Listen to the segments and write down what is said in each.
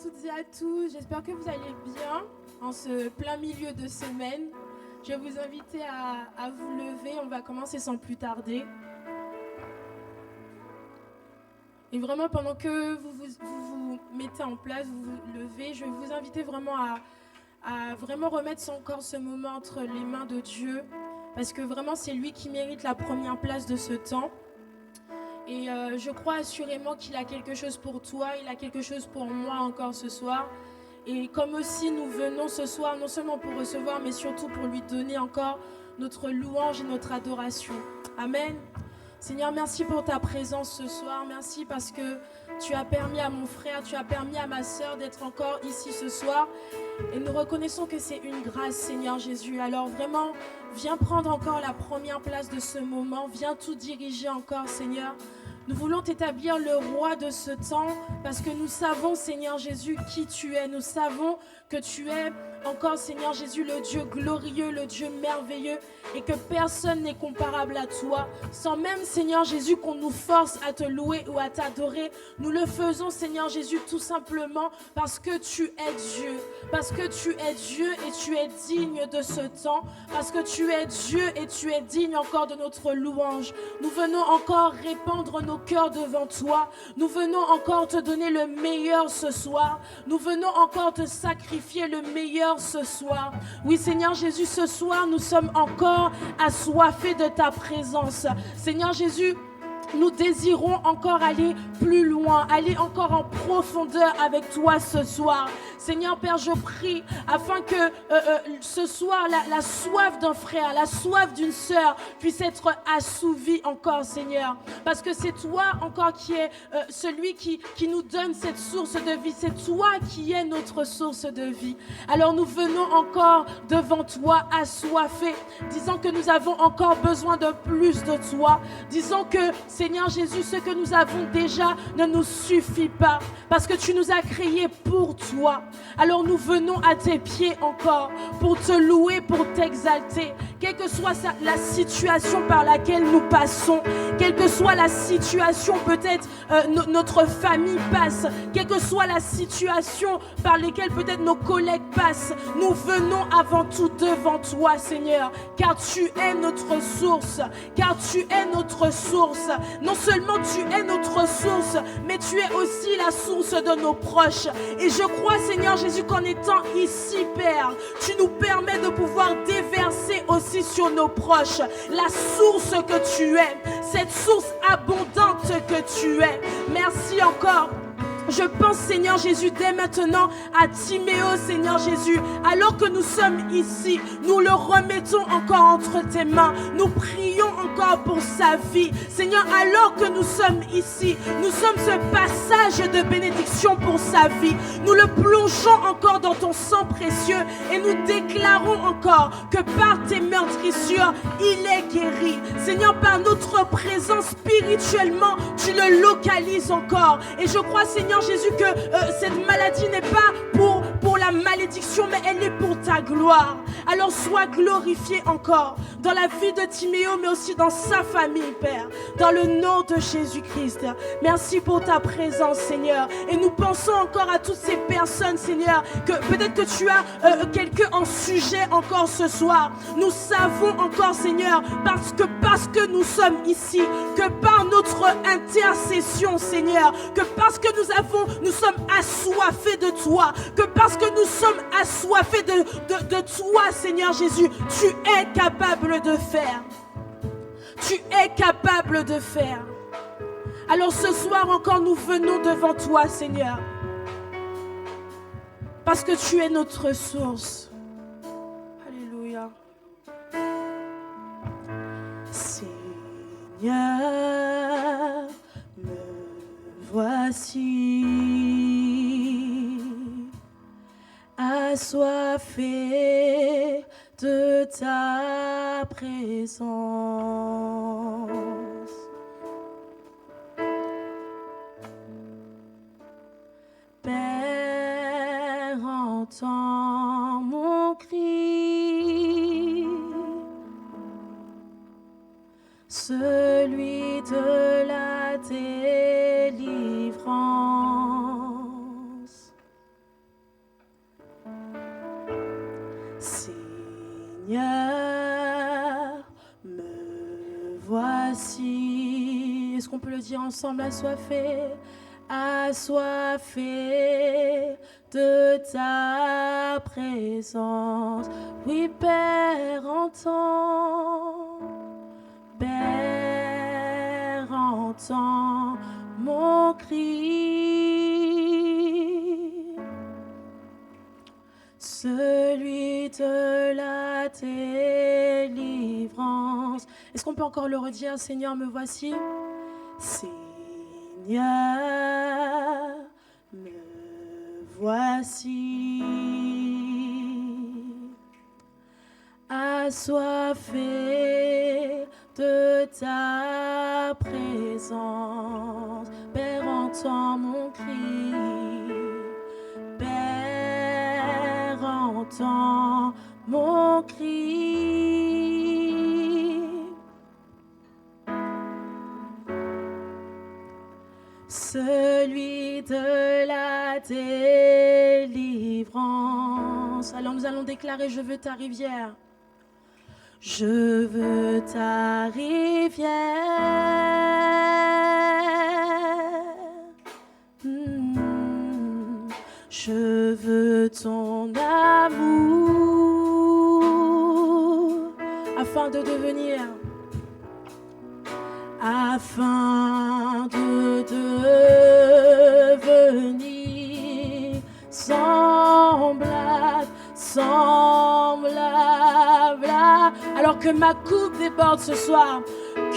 toutes et à tous, j'espère que vous allez bien en ce plein milieu de semaine. Je vais vous inviter à vous lever, on va commencer sans plus tarder. Et vraiment, pendant que vous mettez en place, vous vous levez, je vais vous inviter vraiment à vraiment remettre encore ce moment entre les mains de Dieu, parce que vraiment, c'est lui qui mérite la première place de ce temps. Et je crois assurément qu'il a quelque chose pour toi, il a quelque chose pour moi encore ce soir. Et comme aussi nous venons ce soir, non seulement pour recevoir, mais surtout pour lui donner encore notre louange et notre adoration. Amen. Seigneur, merci pour ta présence ce soir. Merci parce que tu as permis à mon frère, tu as permis à ma sœur d'être encore ici ce soir. Et nous reconnaissons que c'est une grâce, Seigneur Jésus. Alors vraiment, viens prendre encore la première place de ce moment. Viens tout diriger encore, Seigneur. Nous voulons t'établir le roi de ce temps parce que nous savons, Seigneur Jésus, qui tu es. Nous savons que tu es encore, Seigneur Jésus, le Dieu glorieux, le Dieu merveilleux et que personne n'est comparable à toi. Sans même, Seigneur Jésus, qu'on nous force à te louer ou à t'adorer, nous le faisons, Seigneur Jésus, tout simplement parce que tu es Dieu. Parce que tu es Dieu et tu es digne de ce temps. Parce que tu es Dieu et tu es digne encore de notre louange. Nous venons encore répandre nos cœurs devant toi. Nous venons encore te donner le meilleur ce soir. Nous venons encore te sacrifier le meilleur ce soir. Oui, Seigneur Jésus, ce soir, nous sommes encore assoiffés de ta présence. Seigneur Jésus, nous désirons encore aller plus loin, aller encore en profondeur avec toi ce soir. Seigneur Père, je prie afin que ce soir, la soif d'un frère, la soif d'une sœur puisse être assouvie encore, Seigneur. Parce que c'est toi encore qui est celui qui nous donne cette source de vie. C'est toi qui es notre source de vie. Alors nous venons encore devant toi assoiffés, disant que nous avons encore besoin de plus de toi. Disons que Seigneur Jésus, ce que nous avons déjà ne nous suffit pas parce que tu nous as créés pour toi. Alors nous venons à tes pieds encore pour te louer, pour t'exalter. Quelle que soit la situation par laquelle nous passons, quelle que soit la situation peut-être notre famille passe, quelle que soit la situation par laquelle peut-être nos collègues passent, nous venons avant tout devant toi, Seigneur, car tu es notre source, car tu es notre source. Non seulement tu es notre source, mais tu es aussi la source de nos proches. Et je crois, Seigneur Jésus, qu'en étant ici, Père, tu nous permets de pouvoir déverser aussi sur nos proches la source que tu es, cette source abondante que tu es. Merci encore. Je pense, Seigneur Jésus, dès maintenant à Timéo, Seigneur Jésus. Alors que nous sommes ici, nous le remettons encore entre tes mains. Nous prions encore pour sa vie. Seigneur, alors que nous sommes ici, nous sommes ce passage de bénédiction pour sa vie. Nous le plongeons encore dans ton sang précieux et nous déclarons encore que par tes meurtrissures, il est guéri. Seigneur, par notre présence spirituellement, tu le localises encore. Et je crois, Seigneur Jésus, que cette maladie n'est pas pour la malédiction, mais elle est pour ta gloire. Alors sois glorifié encore dans la vie de Timéo, mais aussi dans sa famille, Père, dans le nom de Jésus-Christ. Merci pour ta présence, Seigneur. Et nous pensons encore à toutes ces personnes, Seigneur, que peut-être que tu as quelqu'un en sujet encore ce soir. Nous savons encore, Seigneur, parce que nous sommes ici, que par notre intercession, Seigneur, que parce que nous sommes assoiffés de toi, que parce que nous sommes assoiffés de toi, Seigneur Jésus, tu es capable de faire. Tu es capable de faire. Alors ce soir encore, nous venons devant toi, Seigneur, parce que tu es notre source. Alléluia. Seigneur, me voici, assoiffé de ta présence. Père, entends mon cri, celui de la délivrance. voici. Est-ce qu'on peut le dire ensemble? Assoiffé de ta présence. Oui, Père, entends. Père, entends mon cri. Celui de la délivrance. Est-ce qu'on peut encore le redire? Seigneur, me voici. Seigneur, me voici. Assoiffé de ta présence. Père, entends mon cri. Père, entends mon cri. Celui de la délivrance. Alors nous allons déclarer: je veux ta rivière. Je veux ta rivière. Je veux ton amour afin de devenir semblable. Alors que ma coupe déborde ce soir,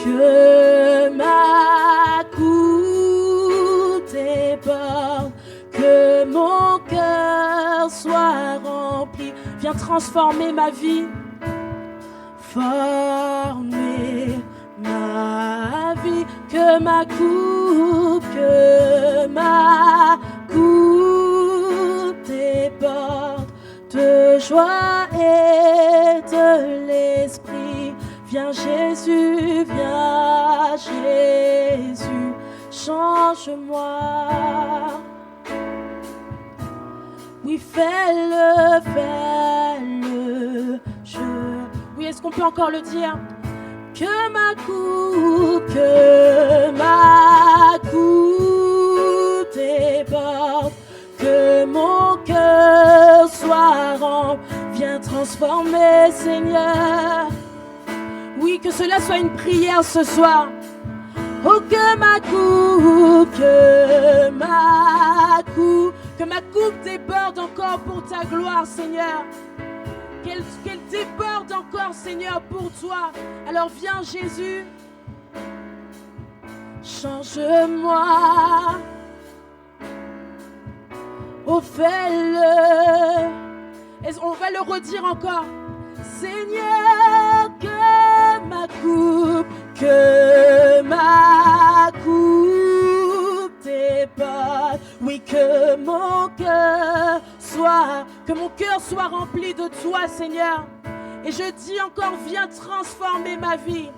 que ma coupe déborde, que mon cœur soit rempli. Viens transformer ma vie, former ma vie, que ma coupe déborde de joie et de l'esprit. Viens Jésus, change-moi. Oui, fais-le, oui, est-ce qu'on peut encore le dire? Que ma coupe déborde, que mon cœur soit rempli. Viens transformer, Seigneur. Oui, que cela soit une prière ce soir. Oh, que ma coupe déborde encore pour ta gloire, Seigneur. Qu'elle déborde encore, Seigneur, pour toi. Alors viens, Jésus, change-moi. Oh, fais-le. Et on va le redire encore. Seigneur, que ma coupe déborde. Oui, que mon cœur soit rempli de toi, Seigneur. Et je dis encore, viens transformer ma vie.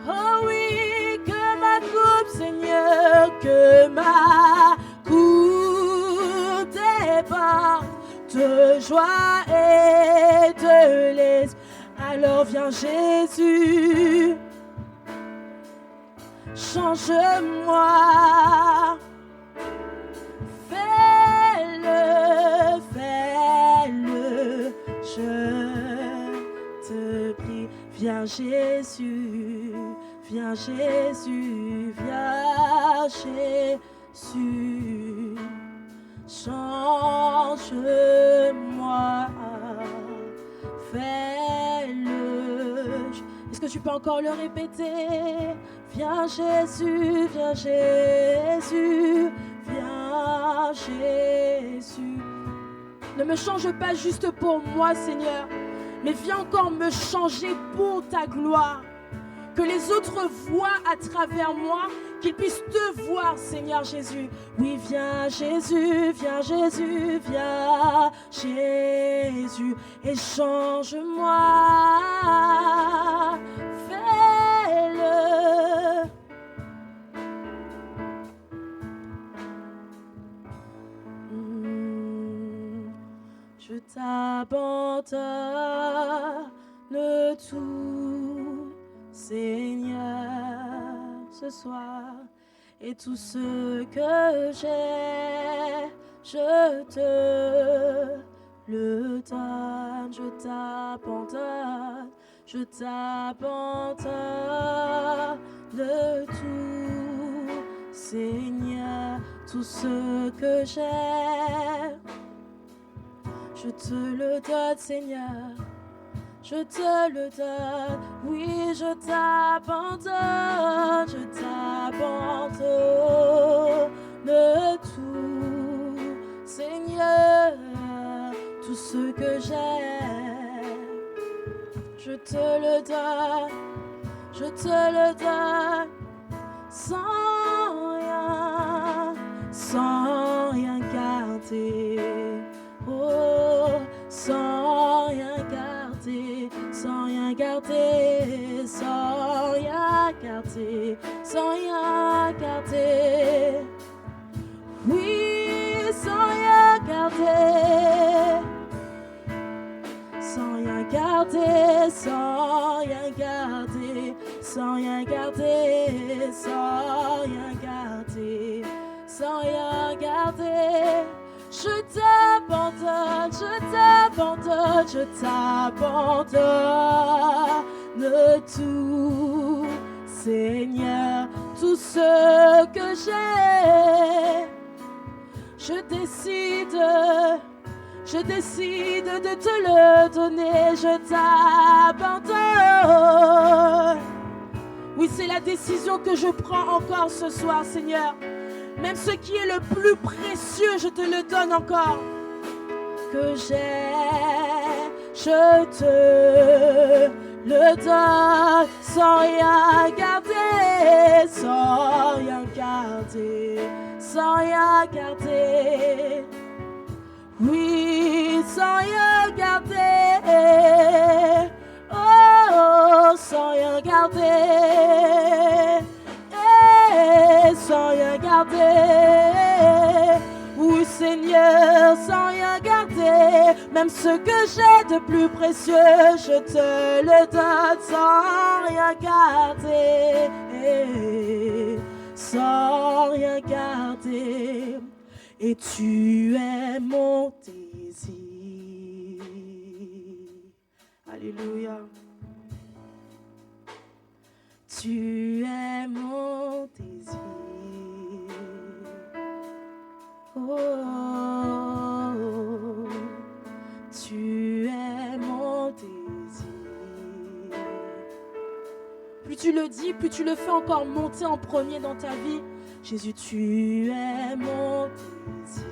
Oh oui, que ma coupe, Seigneur, que ma coupe déborde de joie et de l'esprit. Alors viens Jésus, change-moi. Fais-le, je te prie. Viens Jésus, change-moi. Fais-le. Est-ce que tu peux encore le répéter? Viens Jésus, viens Jésus. Ne me change pas juste pour moi, Seigneur, mais viens encore me changer pour ta gloire. Que les autres voient à travers moi, qu'ils puissent te voir, Seigneur Jésus. Oui, viens Jésus, et change-moi. Fais-le. Je t'abandonne tout, Seigneur, ce soir, et tout ce que j'ai, je te le donne, je t'abandonne, je t'abandonne de tout, Seigneur, tout ce que j'ai, je te le donne, Seigneur. Je te le donne, oui, je t'abandonne de tout, Seigneur, tout ce que j'ai, je te le donne, sans rien garder, oh, sans rien garder, sans rien garder, sans rien garder, sans rien garder, oui, sans rien garder, sans rien garder, sans rien garder, sans rien garder, sans rien garder, sans rien garder. Je t'abandonne, je t'abandonne tout, Seigneur, tout ce que j'ai, je décide de te le donner, je t'abandonne. Oui, c'est la décision que je prends encore ce soir, Seigneur. Même ce qui est le plus précieux, je te le donne encore. Que j'ai, je te le donne sans rien garder, sans rien garder, sans rien garder. Oui, sans rien garder. Oh, sans rien garder. Sans rien garder, oui Seigneur, sans rien garder, même ce que j'ai de plus précieux, je te le donne sans rien garder, sans rien garder, et tu es mon désir. Alléluia. Tu es mon désir, oh, tu es mon désir. Plus tu le dis, plus tu le fais encore monter en premier dans ta vie. Jésus, tu es mon désir,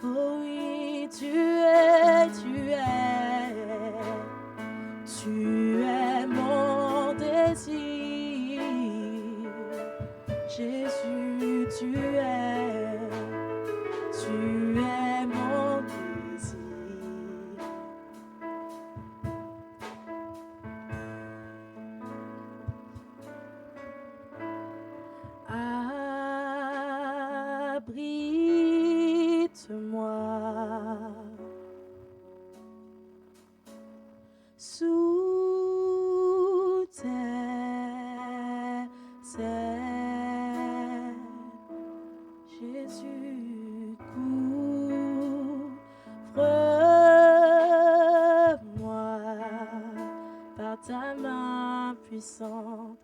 oh oui, tu es mon désir, Jésus, tu es mon désir. Abrite-moi sous tes ailes, Jésus, couvre-moi par ta main puissante,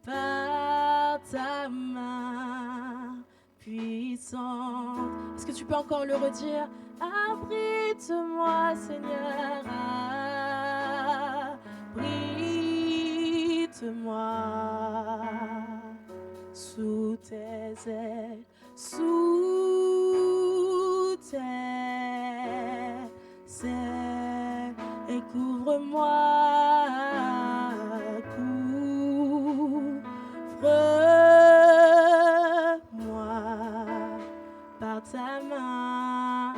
par ta main puissante. Est-ce que tu peux encore le redire? Abrite-moi, Seigneur, abrite-moi sous tes ailes, sous tes ailes, et couvre-moi, couvre-moi par ta main,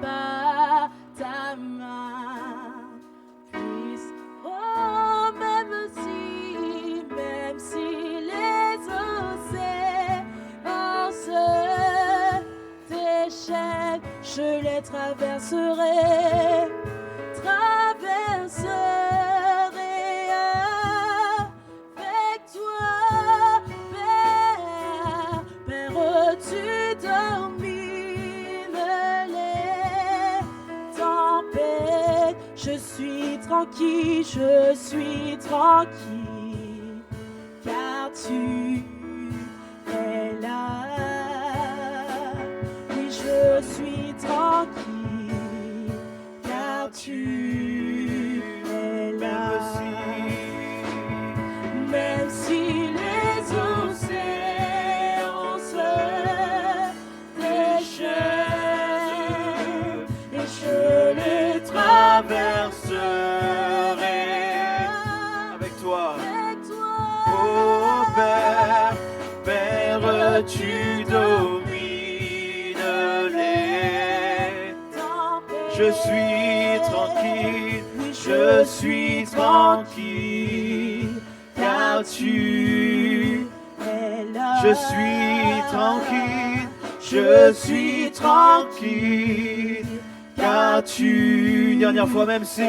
par ta main puisse. Oh, même si les océans tes chaînes, je les traverserai, tranquille, je suis tranquille, car tu es là. Oui, je suis tranquille, car tu es là. Même si les océans se déchaînent et je les traverserai avec toi. avec toi. Oh Père, Père, tu domines les. Je suis tranquille, je suis tranquille, car tu es là. Je suis tranquille, je suis tranquille, car tu. Dernière fois, même si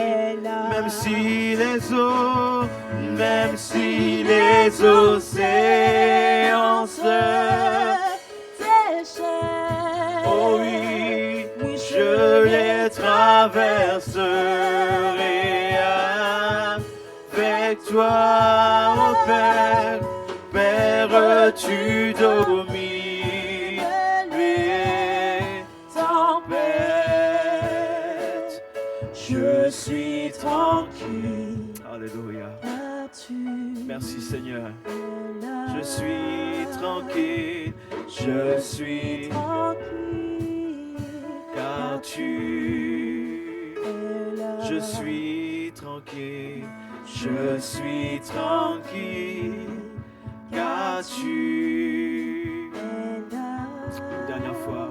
les océans se déchaînent, oh oui, je les traverserai avec toi, oh Père, Père, tu domines les tempêtes. je suis tranquille. Alléluia. Car tu Merci Seigneur. es là. Je suis tranquille, je suis tranquille, car tu. es là. Je suis tranquille, je suis tranquille, car tu. es là. Une dernière fois.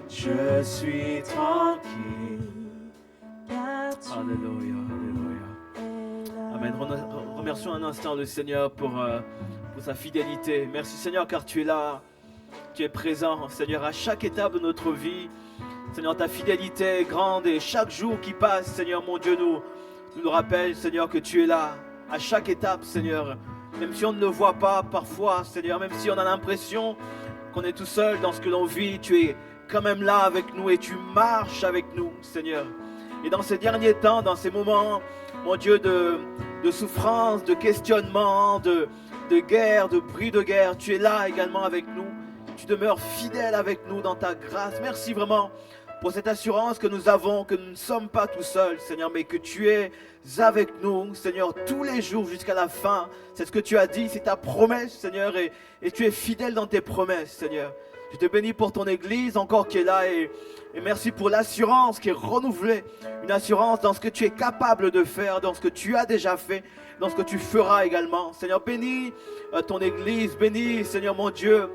Je suis tranquille. Car tu Alléluia, alléluia. es là. Amen. Remercions un instant le Seigneur pour sa fidélité. Merci Seigneur car tu es là. Tu es présent, Seigneur, à chaque étape de notre vie. Seigneur, ta fidélité est grande et chaque jour qui passe, Seigneur, mon Dieu, nous rappelle, Seigneur, que tu es là. À chaque étape, Seigneur. Même si on ne le voit pas parfois, Seigneur, même si on a l'impression qu'on est tout seul dans ce que l'on vit, tu es quand même là avec nous et tu marches avec nous, Seigneur. Et dans ces derniers temps, dans ces moments, mon Dieu, de souffrance, de questionnement, de guerre, de bruit de guerre, tu es là également avec nous. Tu demeures fidèle avec nous dans ta grâce. Merci vraiment pour cette assurance que nous avons, que nous ne sommes pas tout seuls, Seigneur, mais que tu es avec nous, Seigneur, tous les jours jusqu'à la fin. C'est ce que tu as dit, c'est ta promesse, Seigneur, et tu es fidèle dans tes promesses, Seigneur. Je te bénis pour ton Église encore qui est là et merci pour l'assurance qui est renouvelée. Une assurance dans ce que tu es capable de faire, dans ce que tu as déjà fait, dans ce que tu feras également. Seigneur, bénis ton Église, bénis, Seigneur mon Dieu,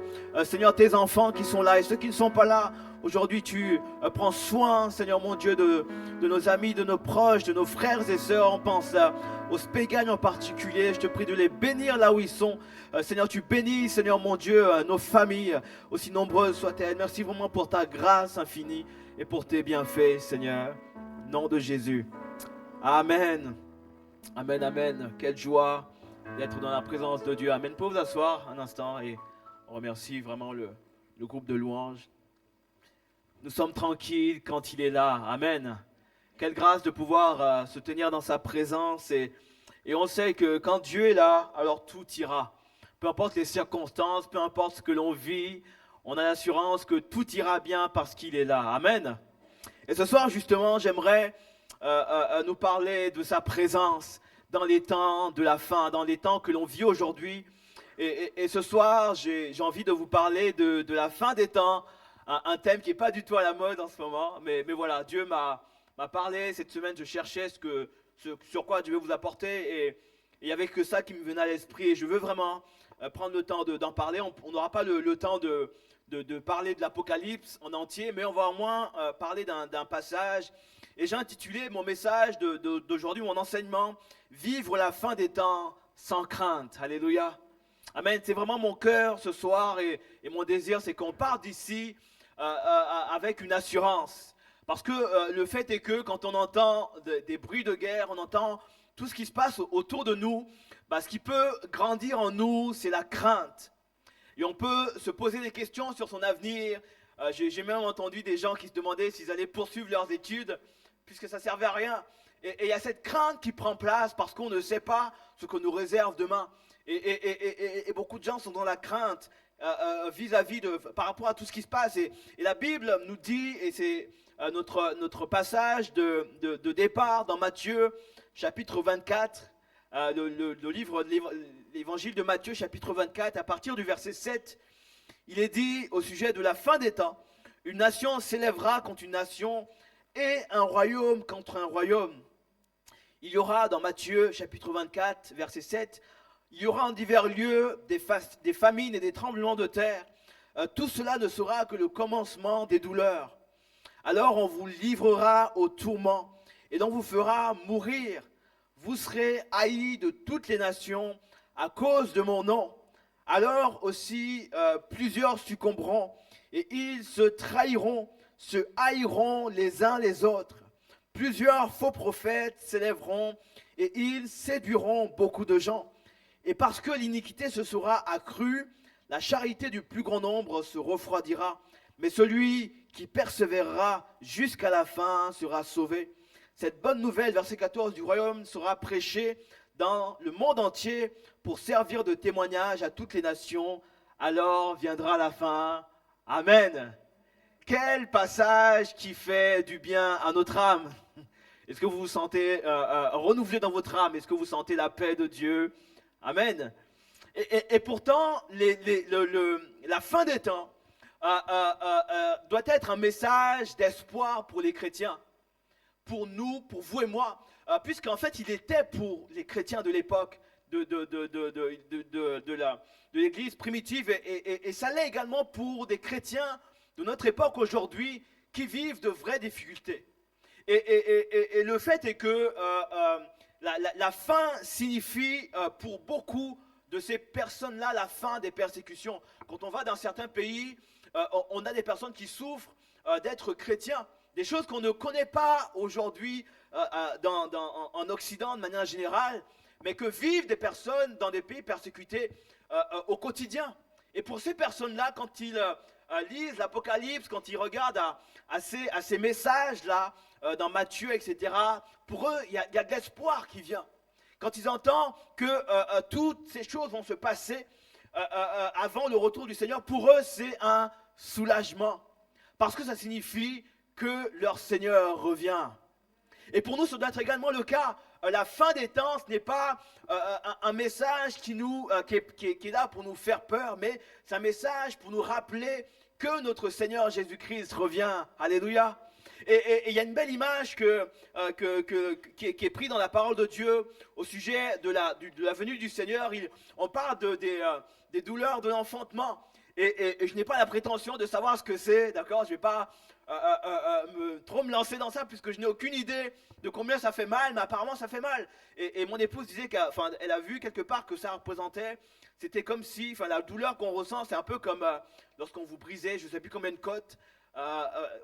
Seigneur, tes enfants qui sont là et ceux qui ne sont pas là. Aujourd'hui, tu prends soin, Seigneur mon Dieu, de nos amis, de nos proches, de nos frères et sœurs. On pense aux Spéganes en particulier. Je te prie de les bénir là où ils sont. Seigneur, tu bénis, Seigneur mon Dieu, nos familles, aussi nombreuses soient-elles. Merci vraiment pour ta grâce infinie et pour tes bienfaits, Seigneur. Au nom de Jésus. Amen. Amen, amen. Quelle joie d'être dans la présence de Dieu. Amen. Vous pouvez vous asseoir un instant et on remercie vraiment le groupe de louanges. Nous sommes tranquilles quand il est là. Amen. Quelle grâce de pouvoir se tenir dans sa présence et on sait que quand Dieu est là, alors tout ira. Peu importe les circonstances, peu importe ce que l'on vit, on a l'assurance que tout ira bien parce qu'il est là. Amen. Et ce soir, justement, j'aimerais nous parler de sa présence dans les temps de la fin, dans les temps que l'on vit aujourd'hui. Et ce soir, j'ai envie de vous parler de la fin des temps, un thème qui n'est pas du tout à la mode en ce moment. Mais voilà, Dieu m'a parlé. Cette semaine, je cherchais sur quoi Dieu veut vous apporter. Et il n'y avait que ça qui me venait à l'esprit. Et je veux vraiment prendre le temps d'en parler. On n'aura pas le temps de parler de l'Apocalypse en entier, mais on va au moins parler d'un passage. Et j'ai intitulé mon message d'aujourd'hui, mon enseignement, « Vivre la fin des temps sans crainte ». Alléluia. Amen. C'est vraiment mon cœur ce soir et mon désir, c'est qu'on parte d'ici avec une assurance. Parce que le fait est que quand on entend des bruits de guerre, on entend tout ce qui se passe autour de nous, ce qui peut grandir en nous, c'est la crainte. Et on peut se poser des questions sur son avenir. J'ai même entendu des gens qui se demandaient s'ils allaient poursuivre leurs études, puisque ça ne servait à rien. Et il y a cette crainte qui prend place parce qu'on ne sait pas ce que nous réserve demain. Et beaucoup de gens sont dans la crainte vis-à-vis par rapport à tout ce qui se passe. Et la Bible nous dit, et c'est notre passage de départ dans Matthieu, chapitre 24, l'évangile de Matthieu, chapitre 24, à partir du verset 7, il est dit au sujet de la fin des temps, une nation s'élèvera contre une nation et un royaume contre un royaume. Il y aura dans Matthieu, chapitre 24, verset 7, il y aura en divers lieux des famines et des tremblements de terre. Tout cela ne sera que le commencement des douleurs. Alors on vous livrera au tourment et l'on vous fera mourir. Vous serez haïs de toutes les nations à cause de mon nom. Alors aussi plusieurs succomberont et ils se trahiront, se haïront les uns les autres. Plusieurs faux prophètes s'élèveront et ils séduiront beaucoup de gens. Et parce que l'iniquité se sera accrue, la charité du plus grand nombre se refroidira. Mais celui qui persévérera jusqu'à la fin sera sauvé. Cette bonne nouvelle, verset 14, du royaume sera prêchée dans le monde entier pour servir de témoignage à toutes les nations. Alors viendra la fin. Amen. Quel passage qui fait du bien à notre âme. Est-ce que vous vous sentez renouvelé dans votre âme? Est-ce que vous sentez la paix de Dieu? Amen. Et pourtant, la fin des temps doit être un message d'espoir pour les chrétiens, pour nous, pour vous et moi, puisqu'en fait, il était pour les chrétiens de l'époque de l'Église primitive, et ça l'est également pour des chrétiens de notre époque aujourd'hui qui vivent de vraies difficultés. Et le fait est que la fin signifie pour beaucoup de ces personnes-là la fin des persécutions. Quand on va dans certains pays, on a des personnes qui souffrent d'être chrétiens, des choses qu'on ne connaît pas aujourd'hui en Occident de manière générale, mais que vivent des personnes dans des pays persécutés au quotidien. Et pour ces personnes-là, quand ils lisent l'Apocalypse, quand ils regardent à ces messages-là, dans Matthieu, etc., pour eux, il y a de l'espoir qui vient. Quand ils entendent que toutes ces choses vont se passer avant le retour du Seigneur, pour eux, c'est un soulagement. Parce que ça signifie que leur Seigneur revient. Et pour nous, ça doit être également le cas. La fin des temps, ce n'est pas un message qui est là pour nous faire peur, mais c'est un message pour nous rappeler que notre Seigneur Jésus-Christ revient. Alléluia. Et il y a une belle image qui est prise dans la parole de Dieu au sujet de la venue du Seigneur. On parle des douleurs de l'enfantement. Et je n'ai pas la prétention de savoir ce que c'est, d'accord? Je ne vais pas trop me lancer dans ça puisque je n'ai aucune idée de combien ça fait mal, mais apparemment ça fait mal. Et mon épouse disait qu'elle a vu quelque part que ça représentait, c'était comme si, la douleur qu'on ressent, c'est un peu comme lorsqu'on vous brisait, je ne sais plus combien de côtes,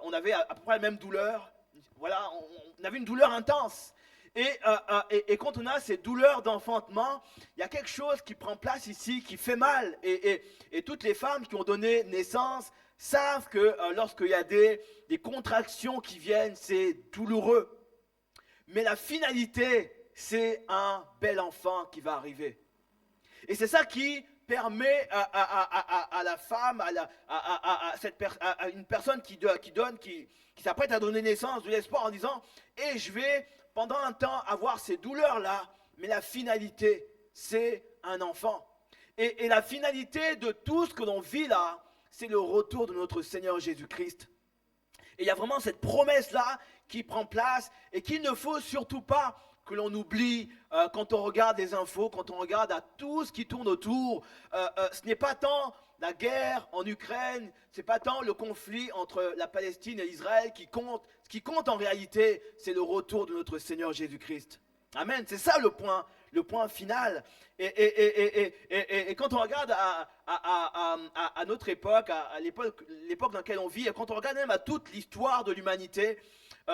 on avait à peu près la même douleur, voilà, on avait une douleur intense. Et quand on a ces douleurs d'enfantement, il y a quelque chose qui prend place ici, qui fait mal. Et toutes les femmes qui ont donné naissance savent que lorsqu'il y a des contractions qui viennent, c'est douloureux. Mais la finalité, c'est un bel enfant qui va arriver. Et c'est ça qui permet à la femme, à une personne qui s'apprête à donner naissance de l'espoir en disant « Et je vais pendant un temps avoir ces douleurs-là, mais la finalité, c'est un enfant. » Et la finalité de tout ce que l'on vit là, c'est le retour de notre Seigneur Jésus-Christ. Et il y a vraiment cette promesse-là qui prend place et qu'il ne faut surtout pas que l'on oublie quand on regarde les infos, quand on regarde à tout ce qui tourne autour. Ce n'est pas tant la guerre en Ukraine, ce n'est pas tant le conflit entre la Palestine et Israël qui compte. Ce qui compte en réalité, c'est le retour de notre Seigneur Jésus-Christ. Amen, c'est ça le point final. Et quand on regarde à notre époque, à l'époque dans laquelle on vit, et quand on regarde même à toute l'histoire de l'humanité,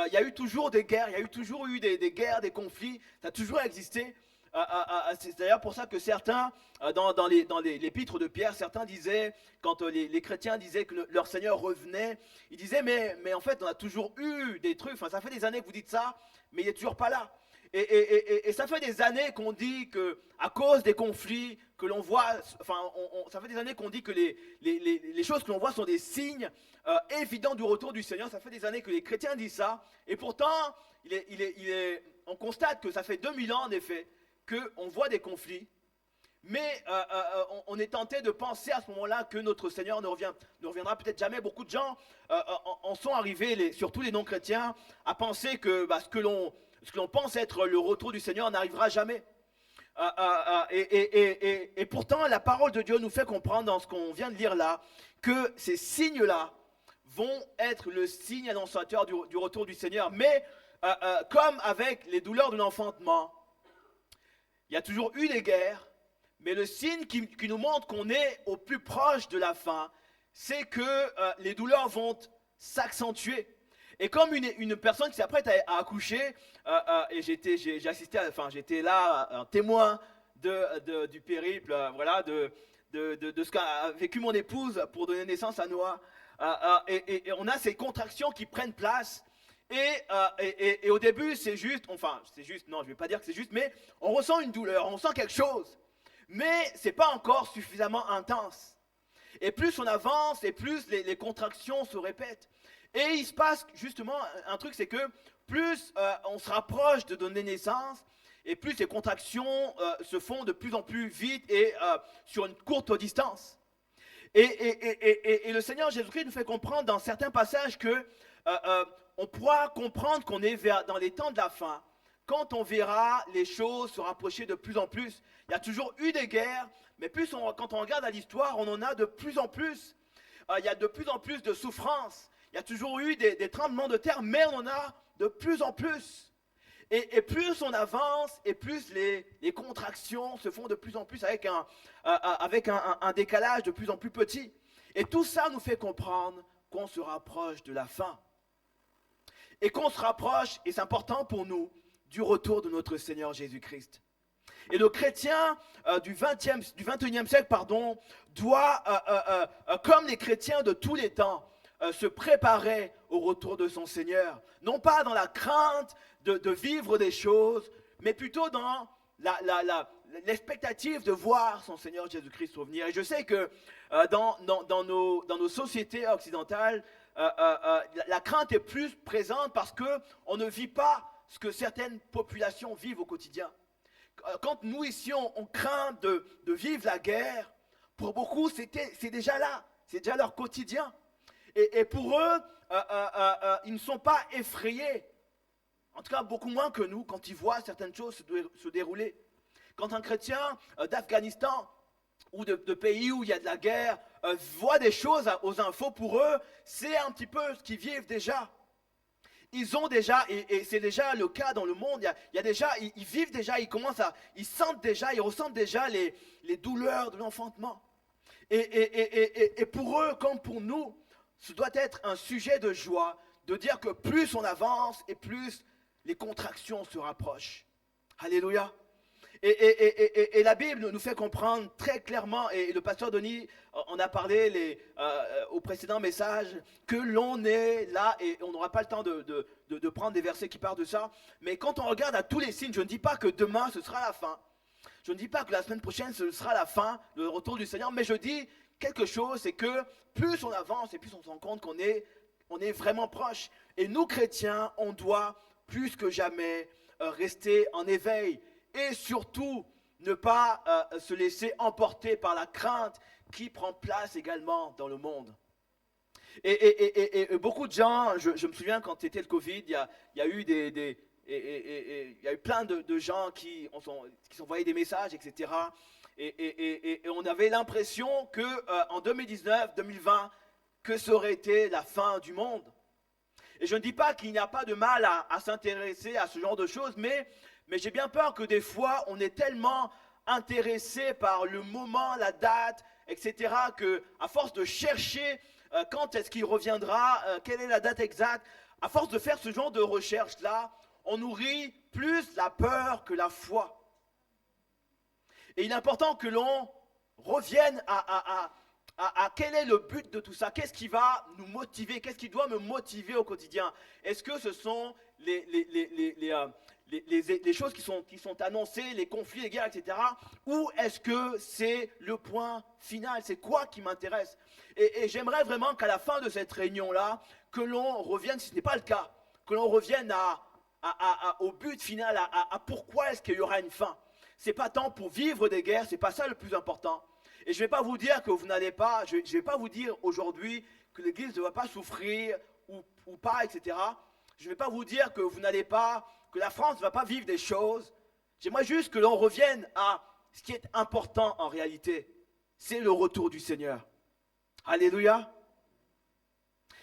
il y a eu toujours des guerres, il y a eu toujours eu des guerres, des conflits, ça a toujours existé. C'est d'ailleurs pour ça que certains, dans l'épître de Pierre, certains disaient, quand les chrétiens disaient que leur Seigneur revenait, ils disaient, mais en fait, on a toujours eu des trucs, enfin, ça fait des années que vous dites ça, mais il n'est toujours pas là. Et ça fait des années qu'on dit que, à cause des conflits que l'on voit, enfin, ça fait des années qu'on dit que les choses que l'on voit sont des signes évidents du retour du Seigneur. Ça fait des années que les chrétiens disent ça. Et pourtant, on constate que ça fait 2000 ans, en effet, qu'on voit des conflits. Mais on est tenté de penser à ce moment-là que notre Seigneur ne reviendra peut-être jamais. Beaucoup de gens en sont arrivés, surtout les non-chrétiens, à penser que ce que l'on pense être le retour du Seigneur n'arrivera jamais. Et pourtant, la parole de Dieu nous fait comprendre dans ce qu'on vient de lire là, que ces signes-là vont être le signe annonciateur du retour du Seigneur. Mais comme avec les douleurs de l'enfantement, il y a toujours eu des guerres, mais le signe qui nous montre qu'on est au plus proche de la fin, c'est que les douleurs vont s'accentuer. Et comme une personne qui s'apprête à accoucher, et j'ai assisté, j'étais là, un témoin du périple, de ce qu'a vécu mon épouse pour donner naissance à Noah. Et on a ces contractions qui prennent place. Et au début, non, je ne vais pas dire que c'est juste, mais on ressent une douleur, on ressent quelque chose. Mais ce n'est pas encore suffisamment intense. Et plus on avance, et plus les contractions se répètent. Et il se passe justement un truc, c'est que plus on se rapproche de donner naissance, et plus les contractions se font de plus en plus vite et sur une courte distance. Et le Seigneur Jésus-Christ nous fait comprendre dans certains passages que on pourra comprendre qu'on est dans les temps de la fin, quand on verra les choses se rapprocher de plus en plus. Il y a toujours eu des guerres, mais quand on regarde à l'histoire, on en a de plus en plus. Il y a de plus en plus de souffrances. Il y a toujours eu des tremblements de terre, mais on en a de plus en plus. Et plus on avance, et plus les contractions se font de plus en plus avec un décalage de plus en plus petit. Et tout ça nous fait comprendre qu'on se rapproche de la fin. Et qu'on se rapproche, et c'est important pour nous, du retour de notre Seigneur Jésus-Christ. Et le chrétien du 21e siècle, doit, comme les chrétiens de tous les temps, se préparer au retour de son Seigneur. Non pas dans la crainte de vivre des choses, mais plutôt dans l'expectative de voir son Seigneur Jésus-Christ revenir. Et je sais que dans nos sociétés occidentales, la crainte est plus présente parce qu'on ne vit pas ce que certaines populations vivent au quotidien. Quand nous ici, on craint de vivre la guerre, pour beaucoup, c'est déjà là, c'est déjà leur quotidien. Et pour eux, ils ne sont pas effrayés, en tout cas beaucoup moins que nous, quand ils voient certaines choses se dérouler. Quand un chrétien d'Afghanistan ou de pays où il y a de la guerre voit des choses aux infos, pour eux, c'est un petit peu ce qu'ils vivent déjà. Ils ont déjà, et c'est déjà le cas dans le monde, il y a déjà, ils vivent déjà, ils sentent déjà, ils ressentent déjà les douleurs de l'enfantement. Et pour eux, comme pour nous, ce doit être un sujet de joie, de dire que plus on avance et plus les contractions se rapprochent. Alléluia. Et la Bible nous fait comprendre très clairement, et le pasteur Denis en a parlé au précédent message, que l'on est là, et on n'aura pas le temps de prendre des versets qui parlent de ça, mais quand on regarde à tous les signes, je ne dis pas que demain ce sera la fin, je ne dis pas que la semaine prochaine ce sera la fin, le retour du Seigneur, mais je dis quelque chose, c'est que plus on avance et plus on se rend compte qu'on est vraiment proche. Et nous chrétiens, on doit plus que jamais rester en éveil, et surtout ne pas se laisser emporter par la crainte qui prend place également dans le monde. Et beaucoup de gens, je me souviens quand c'était le Covid, il y a eu il y a eu plein de gens qui s'envoyaient des messages, etc. Et on avait l'impression qu'en 2019, 2020, que ça aurait été la fin du monde. Et je ne dis pas qu'il n'y a pas de mal à s'intéresser à ce genre de choses, mais j'ai bien peur que des fois, on est tellement intéressé par le moment, la date, etc., qu'à force de chercher quand est-ce qu'il reviendra, quelle est la date exacte, à force de faire ce genre de recherche-là, on nourrit plus la peur que la foi. Et il est important que l'on revienne à quel est le but de tout ça. Qu'est-ce qui va nous motiver? Qu'est-ce qui doit me motiver au quotidien? Est-ce que ce sont les choses qui sont annoncées, les conflits, les guerres, etc. Ou est-ce que c'est le point final? C'est quoi qui m'intéresse? Et j'aimerais vraiment qu'à la fin de cette réunion-là, que l'on revienne, si ce n'est pas le cas, que l'on revienne au but final, à pourquoi est-ce qu'il y aura une fin. C'est pas tant pour vivre des guerres, c'est pas ça le plus important. Et je ne vais pas vous dire que vous n'allez pas, je ne vais pas vous dire aujourd'hui que l'Église ne va pas souffrir ou pas, etc. Je ne vais pas vous dire que vous n'allez pas, que la France ne va pas vivre des choses. J'aimerais juste que l'on revienne à ce qui est important en réalité. C'est le retour du Seigneur. Alléluia.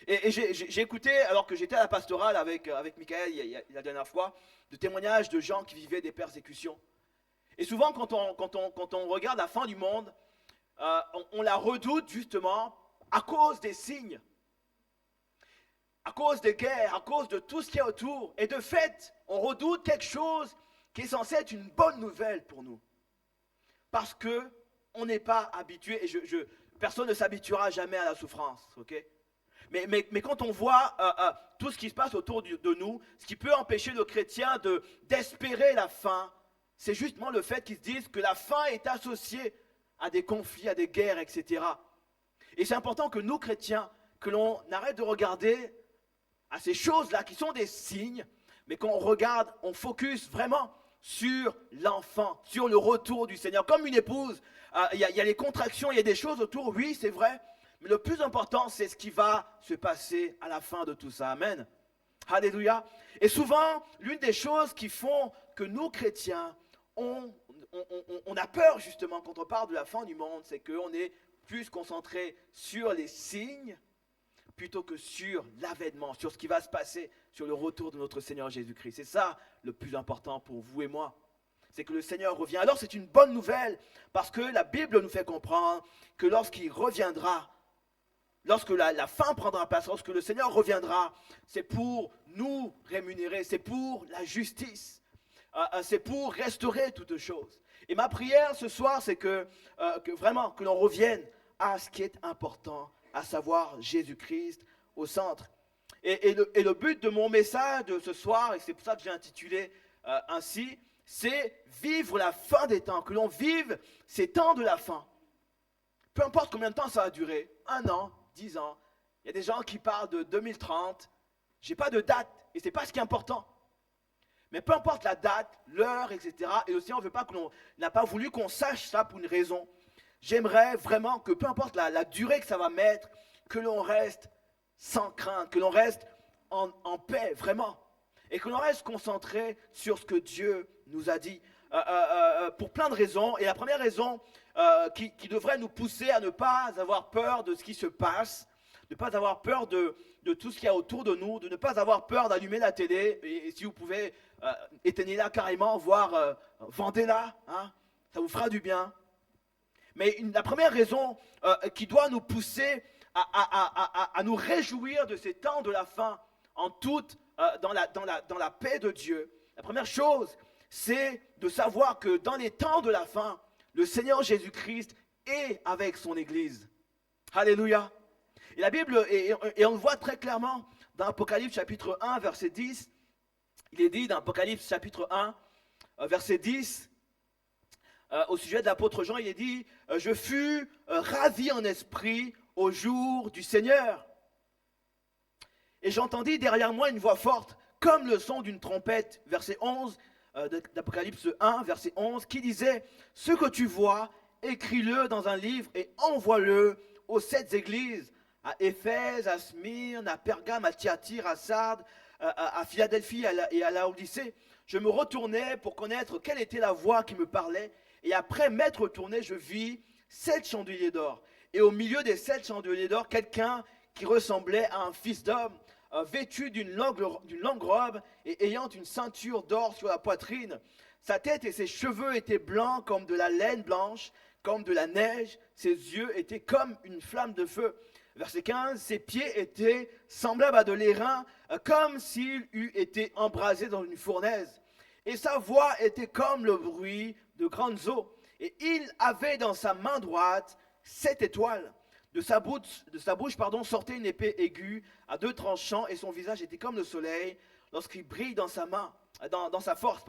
Et j'ai écouté, alors que j'étais à la pastorale avec Michael la dernière fois, de témoignages de gens qui vivaient des persécutions. Et souvent, quand on regarde la fin du monde, on la redoute justement à cause des signes, à cause des guerres, à cause de tout ce qu'il y a autour. Et de fait, on redoute quelque chose qui est censé être une bonne nouvelle pour nous. Parce qu'on n'est pas habitué, et personne ne s'habituera jamais à la souffrance, ok? Mais quand on voit tout ce qui se passe autour de nous, ce qui peut empêcher le chrétien d'espérer la fin, c'est justement le fait qu'ils se disent que la fin est associée à des conflits, à des guerres, etc. Et c'est important que nous, chrétiens, que l'on arrête de regarder à ces choses-là qui sont des signes, mais qu'on regarde, on focus vraiment sur l'enfant, sur le retour du Seigneur. Comme une épouse, il y a les contractions, il y a des choses autour, oui, c'est vrai, mais le plus important, c'est ce qui va se passer à la fin de tout ça. Amen. Alléluia. Et souvent, l'une des choses qui font que nous, chrétiens, on a peur justement quand on parle de la fin du monde, c'est qu'on est plus concentré sur les signes plutôt que sur l'avènement, sur ce qui va se passer, sur le retour de notre Seigneur Jésus-Christ. C'est ça le plus important pour vous et moi. C'est que le Seigneur revient. Alors c'est une bonne nouvelle parce que la Bible nous fait comprendre que lorsqu'il reviendra, lorsque la fin prendra place, lorsque le Seigneur reviendra, c'est pour nous rémunérer, c'est pour la justice. C'est pour restaurer toutes choses. Et ma prière ce soir, c'est que vraiment, que l'on revienne à ce qui est important, à savoir Jésus-Christ au centre. Et le but de mon message de ce soir, et c'est pour ça que j'ai intitulé ainsi, c'est vivre la fin des temps, que l'on vive ces temps de la fin. Peu importe combien de temps ça va durer, 1 an, 10 ans, il y a des gens qui parlent de 2030, je n'ai pas de date, et ce n'est pas ce qui est important. Mais peu importe la date, l'heure, etc. Et aussi, on veut pas n'a pas voulu qu'on sache ça pour une raison. J'aimerais vraiment que peu importe la durée que ça va mettre, que l'on reste sans crainte, que l'on reste en paix, vraiment. Et que l'on reste concentré sur ce que Dieu nous a dit. Pour plein de raisons. Et la première raison qui devrait nous pousser à ne pas avoir peur de ce qui se passe, de ne pas avoir peur de tout ce qu'il y a autour de nous, de ne pas avoir peur d'allumer la télé, et si vous pouvez, éteignez-la carrément, voire vendez-la, hein, ça vous fera du bien. Mais la première raison qui doit nous pousser à nous réjouir de ces temps de la fin, en toute, dans la paix de Dieu, la première chose, c'est de savoir que dans les temps de la fin, le Seigneur Jésus-Christ est avec son Église. Alléluia. Et la Bible, et on le voit très clairement dans Apocalypse chapitre 1, verset 10, il est dit dans Apocalypse chapitre 1, verset 10, au sujet de l'apôtre Jean, il est dit « Je fus ravi en esprit au jour du Seigneur. Et j'entendis derrière moi une voix forte, comme le son d'une trompette, verset 11, d'Apocalypse 1, verset 11, qui disait « Ce que tu vois, écris-le dans un livre et envoie-le aux 7 églises, à Éphèse, à Smyrne, à Pergame, à Thyatire, à Sardes, à Philadelphie et à Laodicée. Je me retournai pour connaître quelle était la voix qui me parlait. Et après m'être retourné, je vis 7 chandeliers d'or. Et au milieu des 7 chandeliers d'or, quelqu'un qui ressemblait à un fils d'homme, vêtu d'une longue robe et ayant une ceinture d'or sur la poitrine. Sa tête et ses cheveux étaient blancs comme de la laine blanche, comme de la neige. Ses yeux étaient comme une flamme de feu. Verset 15, ses pieds étaient semblables à de l'airain, comme s'il eût été embrasé dans une fournaise. Et sa voix était comme le bruit de grandes eaux. Et il avait dans sa main droite 7 étoiles. De sa bouche, sortait une épée aiguë à 2 tranchants et son visage était comme le soleil lorsqu'il brille dans sa main, dans sa force.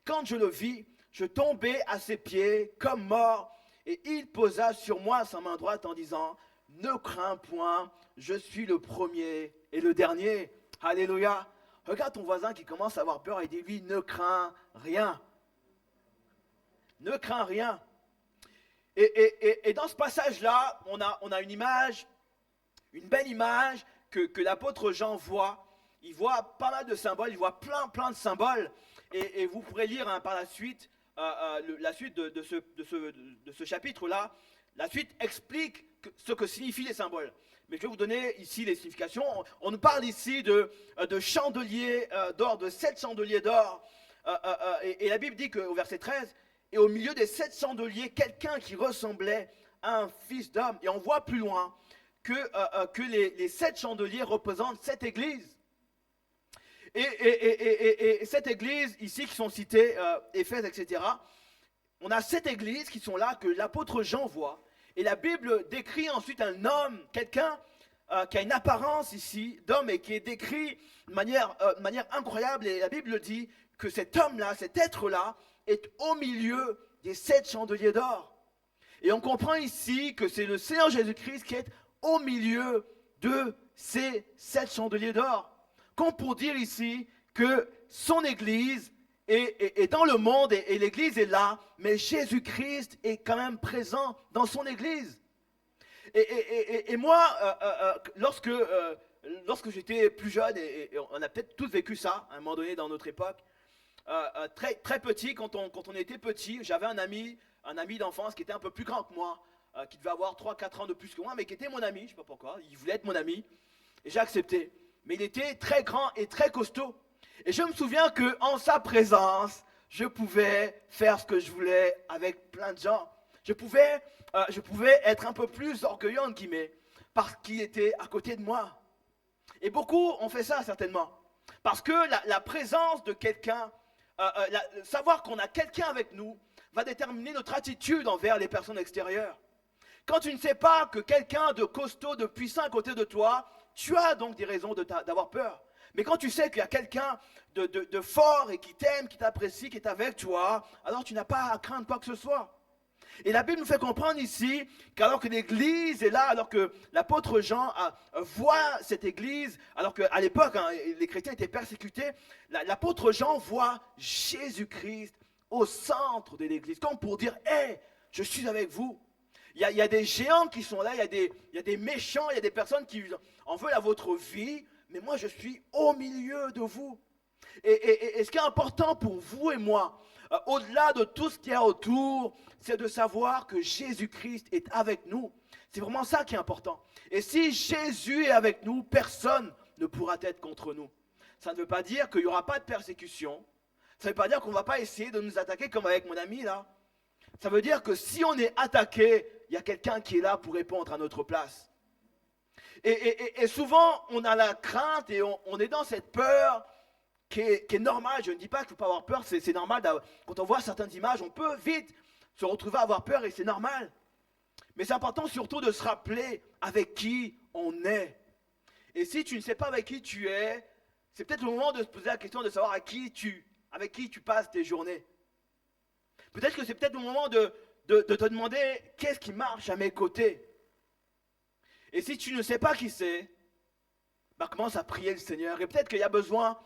Quand je le vis, je tombai à ses pieds comme mort et il posa sur moi sa main droite en disant « Ne crains point, je suis le premier et le dernier. » Alléluia. Regarde ton voisin qui commence à avoir peur et dis-lui « Ne crains rien. » Ne crains rien. Et dans ce passage-là, on a une image, une belle image que l'apôtre Jean voit. Il voit pas mal de symboles, il voit plein de symboles. Et vous pourrez lire par la suite, la suite de ce chapitre-là. La suite explique ce que signifient les symboles. Mais je vais vous donner ici les significations. On nous parle ici de chandeliers d'or, de 7 chandeliers d'or. Et la Bible dit qu'au verset 13, et au milieu des 7 chandeliers, quelqu'un qui ressemblait à un fils d'homme. Et on voit plus loin que les 7 chandeliers représentent 7 églises. Et cette église ici qui sont citées, Éphèse, etc., on a 7 églises qui sont là, que l'apôtre Jean voit. Et la Bible décrit ensuite un homme, quelqu'un qui a une apparence ici d'homme et qui est décrit de manière incroyable. Et la Bible dit que cet homme-là, cet être-là, est au milieu des 7 chandeliers d'or. Et on comprend ici que c'est le Seigneur Jésus-Christ qui est au milieu de ces 7 chandeliers d'or. Comme pour dire ici que son Église est dans le monde et l'Église est là, mais Jésus-Christ est quand même présent dans son Église. Et moi, lorsque j'étais plus jeune, et on a peut-être tous vécu ça à un moment donné dans notre époque, très petit, quand on était petit, j'avais un ami d'enfance qui était un peu plus grand que moi, qui devait avoir 3-4 ans de plus que moi, mais qui était mon ami, je ne sais pas pourquoi, il voulait être mon ami, et j'ai accepté. Mais il était très grand et très costaud. Et je me souviens qu'en sa présence, je pouvais faire ce que je voulais avec plein de gens. Je pouvais être un peu plus orgueilleux, entre guillemets, parce qu'il était à côté de moi. Et beaucoup ont fait ça, certainement. Parce que la présence de quelqu'un, savoir qu'on a quelqu'un avec nous, va déterminer notre attitude envers les personnes extérieures. Quand tu ne sais pas que quelqu'un de costaud, de puissant à côté de toi, tu as donc des raisons d'avoir peur. Mais quand tu sais qu'il y a quelqu'un de fort et qui t'aime, qui t'apprécie, qui est avec toi, alors tu n'as pas à craindre quoi que ce soit. Et la Bible nous fait comprendre ici qu'alors que l'Église est là, alors que l'apôtre Jean voit cette Église, alors qu'à l'époque, les chrétiens étaient persécutés, l'apôtre Jean voit Jésus-Christ au centre de l'Église, comme pour dire « Hey, je suis avec vous ». Il y a des géants qui sont là, il y a des méchants, il y a des personnes qui en veulent à votre vie, mais moi je suis au milieu de vous. Et ce qui est important pour vous et moi, au-delà de tout ce qu'il y a autour, c'est de savoir que Jésus-Christ est avec nous. C'est vraiment ça qui est important. Et si Jésus est avec nous, personne ne pourra être contre nous. Ça ne veut pas dire qu'il n'y aura pas de persécution. Ça ne veut pas dire qu'on ne va pas essayer de nous attaquer comme avec mon ami là. Ça veut dire que si on est attaqué, il y a quelqu'un qui est là pour répondre à notre place. Et souvent, on a la crainte et on est dans cette peur qui est normale. Je ne dis pas qu'il ne faut pas avoir peur, c'est normal. Quand on voit certaines images, on peut vite se retrouver à avoir peur et c'est normal. Mais c'est important surtout de se rappeler avec qui on est. Et si tu ne sais pas avec qui tu es, c'est peut-être le moment de se poser la question de savoir avec qui tu passes tes journées. Peut-être que c'est peut-être le moment de te demander qu'est-ce qui marche à mes côtés. Et si tu ne sais pas qui c'est, commence à prier le Seigneur. Et peut-être qu'il y a besoin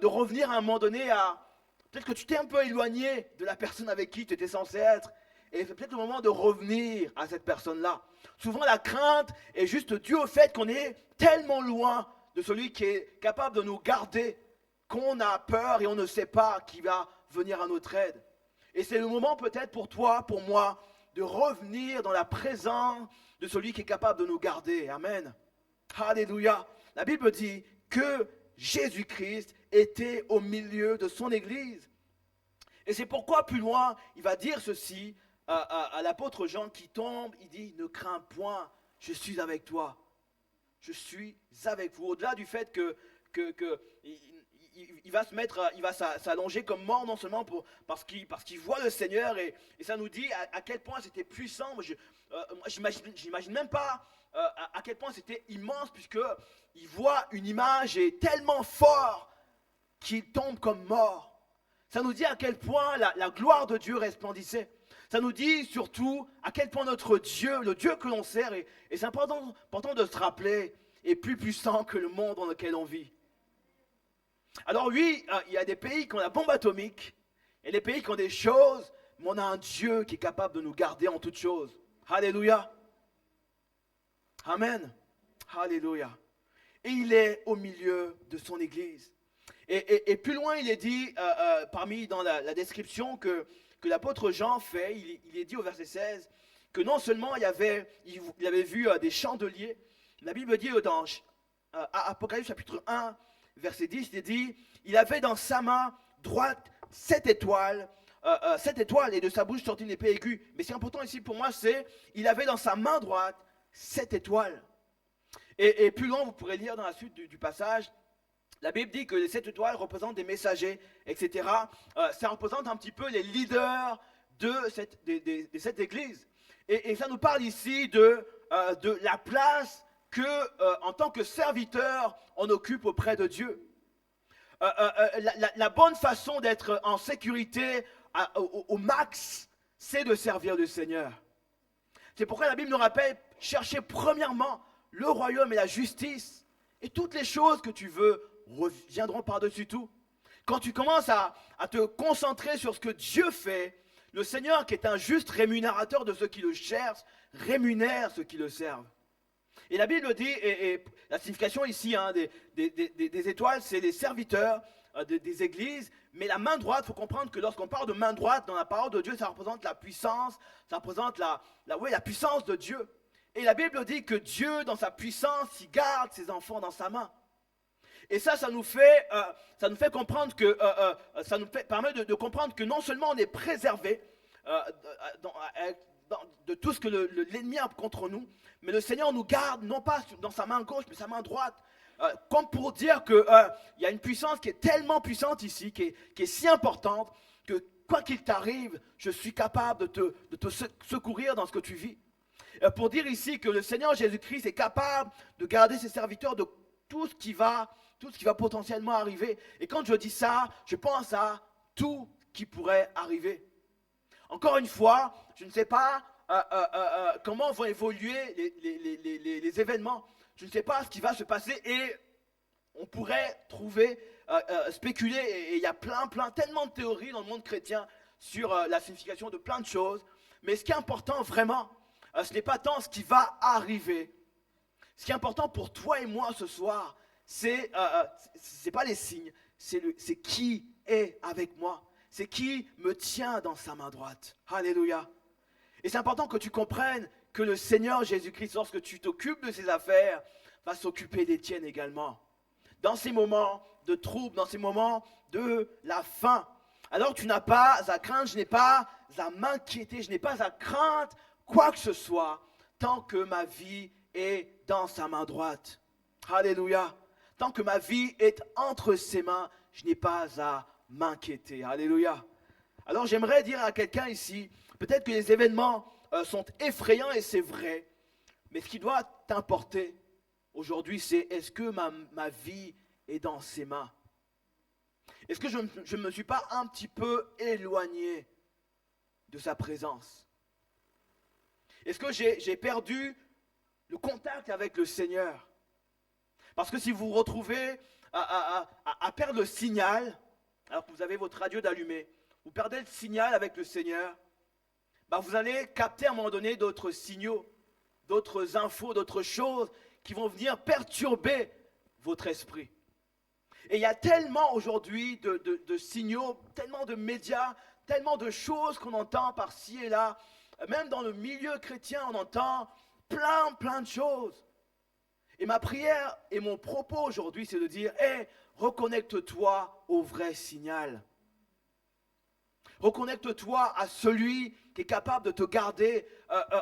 de revenir à un moment donné peut-être que tu t'es un peu éloigné de la personne avec qui tu étais censé être. Et c'est peut-être le moment de revenir à cette personne-là. Souvent la crainte est juste due au fait qu'on est tellement loin de celui qui est capable de nous garder, qu'on a peur et on ne sait pas qui va venir à notre aide. Et c'est le moment peut-être pour toi, pour moi, de revenir dans la présence de celui qui est capable de nous garder. Amen. Alléluia. La Bible dit que Jésus-Christ était au milieu de son Église. Et c'est pourquoi plus loin, il va dire ceci à l'apôtre Jean qui tombe. Il dit, ne crains point, je suis avec toi. Je suis avec vous. Au-delà du fait qu'il il va se mettre, il va s'allonger comme mort non seulement parce qu'il voit le Seigneur et ça nous dit à quel point c'était puissant. Moi, j'imagine même pas à quel point c'était immense puisque il voit une image et tellement fort qu'il tombe comme mort. Ça nous dit à quel point la gloire de Dieu resplendissait. Ça nous dit surtout à quel point notre Dieu, le Dieu que l'on sert, et c'est important de se rappeler, est plus puissant que le monde dans lequel on vit. Alors oui, il y a des pays qui ont la bombe atomique, il y a des pays qui ont des choses, mais on a un Dieu qui est capable de nous garder en toutes choses. Alléluia. Amen. Alléluia. Et il est au milieu de son Église. Et plus loin, il est dit, dans la description que l'apôtre Jean fait, il est dit au verset 16, que non seulement il avait vu des chandeliers, la Bible dit dans Apocalypse chapitre 1, verset 10, il est dit, il avait dans sa main droite 7 étoiles, et de sa bouche sortit une épée aiguë. Mais ce qui est important ici pour moi, c'est, il avait dans sa main droite 7 étoiles. Et plus loin, vous pourrez lire dans la suite du passage, la Bible dit que les 7 étoiles représentent des messagers, etc. Ça représente un petit peu les leaders de cette église. Et ça nous parle ici de la place que, en tant que serviteur, on occupe auprès de Dieu. La bonne façon d'être en sécurité au max, c'est de servir le Seigneur. C'est pourquoi la Bible nous rappelle, cherchez premièrement le royaume et la justice, et toutes les choses que tu veux reviendront par-dessus tout. Quand tu commences à te concentrer sur ce que Dieu fait, le Seigneur, qui est un juste rémunérateur de ceux qui le cherchent, rémunère ceux qui le servent. Et la Bible dit, et la signification ici des étoiles, c'est les serviteurs des églises, mais la main droite, il faut comprendre que lorsqu'on parle de main droite dans la parole de Dieu, ça représente la puissance, ça représente la puissance de Dieu. Et la Bible dit que Dieu, dans sa puissance, il garde ses enfants dans sa main. Et ça nous fait comprendre que, ça nous permet de comprendre que non seulement on est préservé de tout ce que l'ennemi a contre nous, mais le Seigneur nous garde non pas dans sa main gauche, mais sa main droite. Comme pour dire qu'il y a une puissance qui est tellement puissante ici, qui est si importante, que quoi qu'il t'arrive, je suis capable de te secourir dans ce que tu vis. Pour dire ici que le Seigneur Jésus-Christ est capable de garder ses serviteurs de tout ce qui va potentiellement arriver. Et quand je dis ça, je pense à tout qui pourrait arriver. Encore une fois, je ne sais pas comment vont évoluer les événements. Je ne sais pas ce qui va se passer et on pourrait spéculer, et il y a tellement de théories dans le monde chrétien sur la signification de plein de choses. Mais ce qui est important vraiment, ce n'est pas tant ce qui va arriver. Ce qui est important pour toi et moi ce soir, c'est pas les signes, c'est qui est avec moi. C'est qui me tient dans sa main droite. Alléluia. Et c'est important que tu comprennes que le Seigneur Jésus-Christ, lorsque tu t'occupes de ses affaires, va s'occuper des tiennes également. Dans ces moments de trouble, dans ces moments de la faim. Alors tu n'as pas à craindre, je n'ai pas à m'inquiéter, je n'ai pas à craindre quoi que ce soit, tant que ma vie est dans sa main droite. Alléluia. Tant que ma vie est entre ses mains, je n'ai pas à m'inquiéter. Alléluia. Alors j'aimerais dire à quelqu'un ici, peut-être que les événements sont effrayants et c'est vrai, mais ce qui doit t'importer aujourd'hui, c'est est-ce que ma vie est dans ses mains? Est-ce que je ne me suis pas un petit peu éloigné de sa présence? Est-ce que j'ai perdu le contact avec le Seigneur? Parce que si vous vous retrouvez à perdre le signal, alors que vous avez votre radio d'allumé, vous perdez le signal avec le Seigneur, vous allez capter à un moment donné d'autres signaux, d'autres infos, d'autres choses qui vont venir perturber votre esprit. Et il y a tellement aujourd'hui de signaux, tellement de médias, tellement de choses qu'on entend par-ci et là. Même dans le milieu chrétien, on entend plein de choses. Et ma prière et mon propos aujourd'hui, c'est de dire, reconnecte-toi au vrai signal. Reconnecte-toi à celui qui est capable de te garder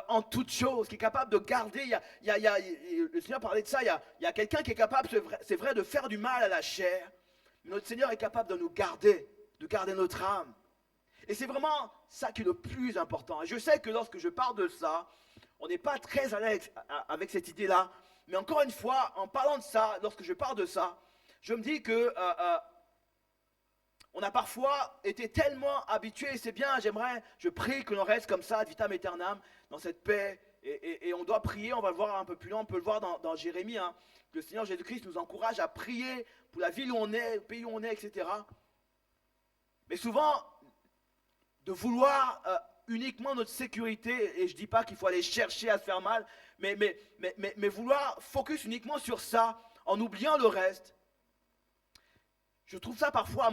en toutes choses, qui est capable de garder, le Seigneur parlait de ça, il y a quelqu'un qui est capable, c'est vrai, de faire du mal à la chair, Mais notre Seigneur est capable de nous garder, de garder notre âme. Et c'est vraiment ça qui est le plus important. Et je sais que lorsque je parle de ça, on n'est pas très à l'aise avec cette idée-là. Mais encore une fois, en parlant de ça, lorsque je parle de ça, je me dis que on a parfois été tellement habitués, et c'est bien, je prie que l'on reste comme ça, ad vitam aeternam, dans cette paix. Et on doit prier, on va le voir un peu plus loin, on peut le voir dans Jérémie, hein, que le Seigneur Jésus-Christ nous encourage à prier pour la ville où on est, le pays où on est, etc. Mais souvent, de vouloir uniquement notre sécurité, et je ne dis pas qu'il faut aller chercher à se faire mal, mais vouloir focus uniquement sur ça, en oubliant le reste. Je trouve ça parfois,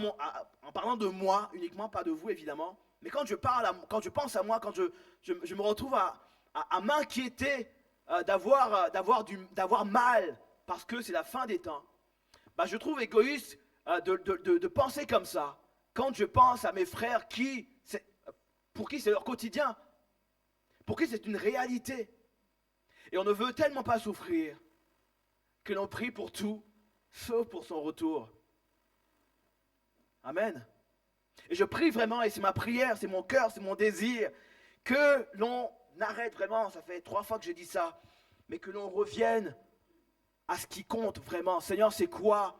en parlant de moi uniquement, pas de vous évidemment, mais quand je pense à moi, quand je me retrouve à m'inquiéter d'avoir mal, parce que c'est la fin des temps, bah, je trouve égoïste de penser comme ça, quand je pense à mes frères pour qui c'est leur quotidien, pour qui c'est une réalité. Et on ne veut tellement pas souffrir que l'on prie pour tout, sauf pour son retour. Amen. Et je prie vraiment, et c'est ma prière, c'est mon cœur, c'est mon désir, que l'on arrête vraiment, ça fait 3 fois que je dis ça, mais que l'on revienne à ce qui compte vraiment. Seigneur, c'est quoi?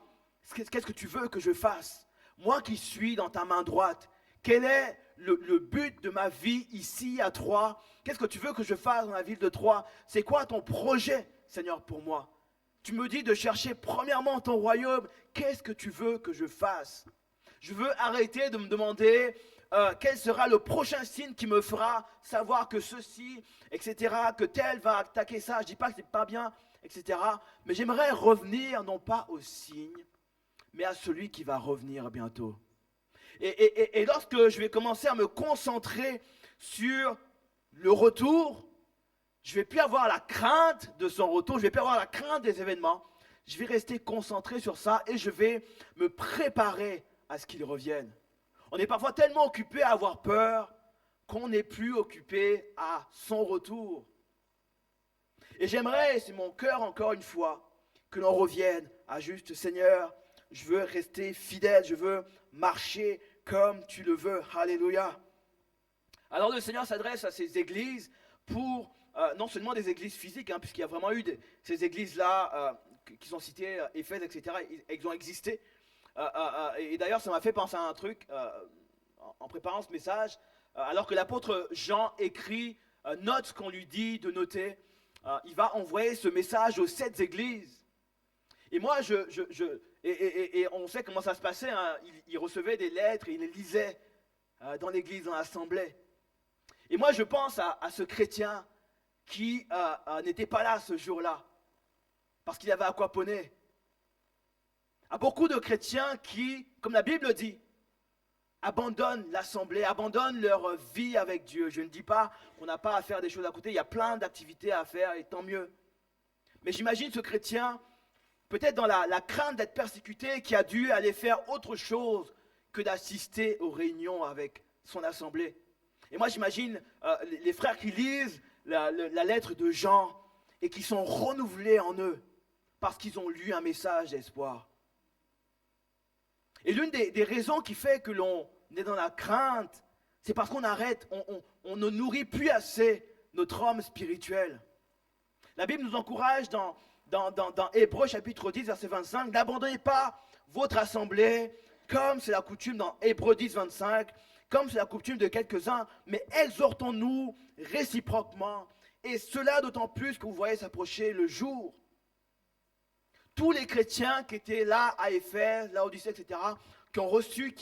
Qu'est-ce que tu veux que je fasse? Moi qui suis dans ta main droite, quel est le but de ma vie ici à Troyes? Qu'est-ce que tu veux que je fasse dans la ville de Troyes? C'est quoi ton projet, Seigneur, pour moi? Tu me dis de chercher premièrement ton royaume. Qu'est-ce que tu veux que je fasse? Je veux arrêter de me demander quel sera le prochain signe qui me fera savoir que ceci, etc., que tel va attaquer ça. Je ne dis pas que ce n'est pas bien, etc. Mais j'aimerais revenir non pas au signe, mais à celui qui va revenir bientôt. Et lorsque je vais commencer à me concentrer sur le retour, je ne vais plus avoir la crainte de son retour, je ne vais plus avoir la crainte des événements. Je vais rester concentré sur ça et je vais me préparer à ce qu'il revienne. On est parfois tellement occupé à avoir peur qu'on n'est plus occupé à son retour. Et j'aimerais, c'est mon cœur encore une fois, que l'on revienne à juste Seigneur, je veux rester fidèle, je veux marcher comme tu le veux. Alléluia. Alors le Seigneur s'adresse à ces églises pour, non seulement des églises physiques, hein, puisqu'il y a vraiment eu ces églises-là qui sont citées, Éphèse, etc., elles ont existé. Et d'ailleurs, ça m'a fait penser à un truc en préparant ce message. Alors que l'apôtre Jean écrit, note ce qu'on lui dit de noter, il va envoyer ce message aux 7 églises. Et moi, et on sait comment ça se passait, hein, il recevait des lettres et il les lisait dans l'église, dans l'assemblée. Et moi, je pense à ce chrétien qui n'était pas là ce jour-là, parce qu'il avait aquaponé. À beaucoup de chrétiens qui, comme la Bible dit, abandonnent l'assemblée, abandonnent leur vie avec Dieu. Je ne dis pas qu'on n'a pas à faire des choses à côté, il y a plein d'activités à faire et tant mieux. Mais j'imagine ce chrétien, peut-être dans la crainte d'être persécuté, qui a dû aller faire autre chose que d'assister aux réunions avec son assemblée. Et moi j'imagine les frères qui lisent la lettre de Jean et qui sont renouvelés en eux parce qu'ils ont lu un message d'espoir. Et l'une des raisons qui fait que l'on est dans la crainte, c'est parce qu'on arrête, on ne nourrit plus assez notre homme spirituel. La Bible nous encourage dans Hébreux chapitre 10, verset 25, n'abandonnez pas votre assemblée, comme c'est la coutume dans Hébreux 10, 25, comme c'est la coutume de quelques-uns, mais exhortons-nous réciproquement, et cela d'autant plus que vous voyez s'approcher le jour. Tous les chrétiens qui étaient là à Éphèse, Laodicée, etc., qui ont reçu,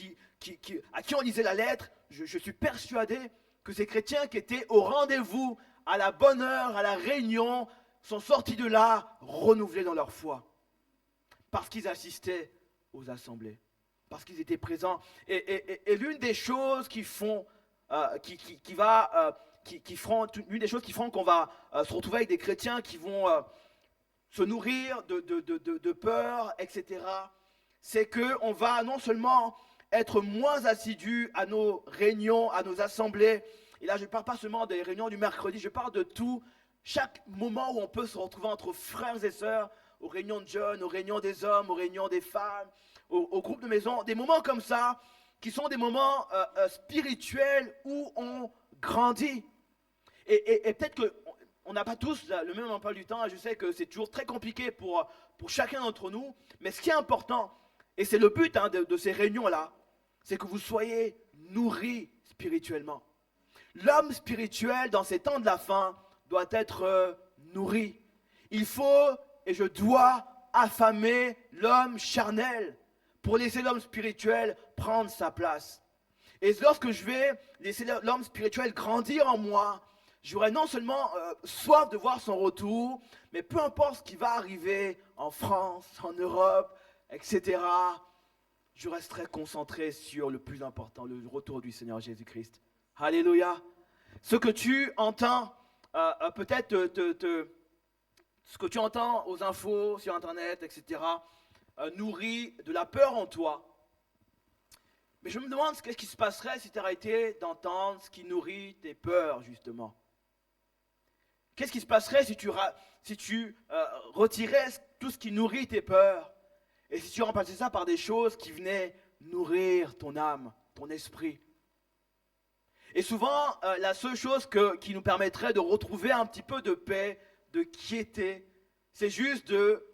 à qui on lisait la lettre, je suis persuadé que ces chrétiens qui étaient au rendez-vous, à la bonne heure, à la réunion, sont sortis de là renouvelés dans leur foi. Parce qu'ils assistaient aux assemblées, parce qu'ils étaient présents. Et l'une des choses qui feront, l'une des choses qui feront qu'on va se retrouver avec des chrétiens qui vont se nourrir de peur, etc., c'est qu'on va non seulement être moins assidus à nos réunions, à nos assemblées, et là je ne parle pas seulement des réunions du mercredi, je parle de tout, chaque moment où on peut se retrouver entre frères et sœurs, aux réunions de jeunes, aux réunions des hommes, aux réunions des femmes, aux groupes de maison, des moments comme ça, qui sont des moments spirituels où on grandit. Et peut-être qu'on n'a pas tous le même emploi du temps, et je sais que c'est toujours très compliqué pour chacun d'entre nous, mais ce qui est important, et c'est le but de ces réunions-là, c'est que vous soyez nourris spirituellement. L'homme spirituel, dans ces temps de la fin, doit être nourri. Il faut, et je dois, affamer l'homme charnel pour laisser l'homme spirituel prendre sa place. Et lorsque je vais laisser l'homme spirituel grandir en moi, j'aurai non seulement soif de voir son retour, mais peu importe ce qui va arriver en France, en Europe, etc., je resterai concentré sur le plus important, le retour du Seigneur Jésus-Christ. Alléluia. Ce que tu entends, peut-être ce que tu entends aux infos, sur Internet, etc., nourrit de la peur en toi. Mais je me demande ce qui se passerait si tu arrêtais d'entendre ce qui nourrit tes peurs, justement. Qu'est-ce qui se passerait si tu retirais tout ce qui nourrit tes peurs et si tu remplaçais ça par des choses qui venaient nourrir ton âme, ton esprit? Et souvent, la seule chose qui nous permettrait de retrouver un petit peu de paix, de quiéter, c'est juste de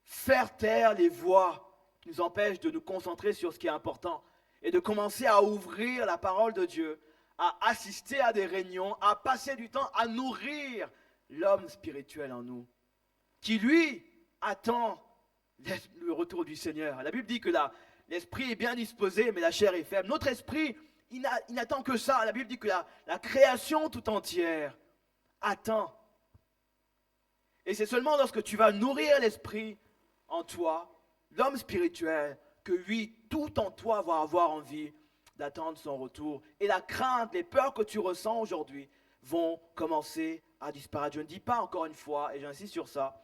faire taire les voix qui nous empêchent de nous concentrer sur ce qui est important et de commencer à ouvrir la parole de Dieu, à assister à des réunions, à passer du temps à nourrir l'homme spirituel en nous, qui lui attend le retour du Seigneur. La Bible dit que l'esprit est bien disposé, mais la chair est faible. Notre esprit, il n'attend que ça. La Bible dit que la création tout entière attend. Et c'est seulement lorsque tu vas nourrir l'esprit en toi, l'homme spirituel, que lui, tout en toi va avoir envie d'attendre son retour. Et la crainte, les peurs que tu ressens aujourd'hui vont commencer à disparaître. Je ne dis pas encore une fois, et j'insiste sur ça,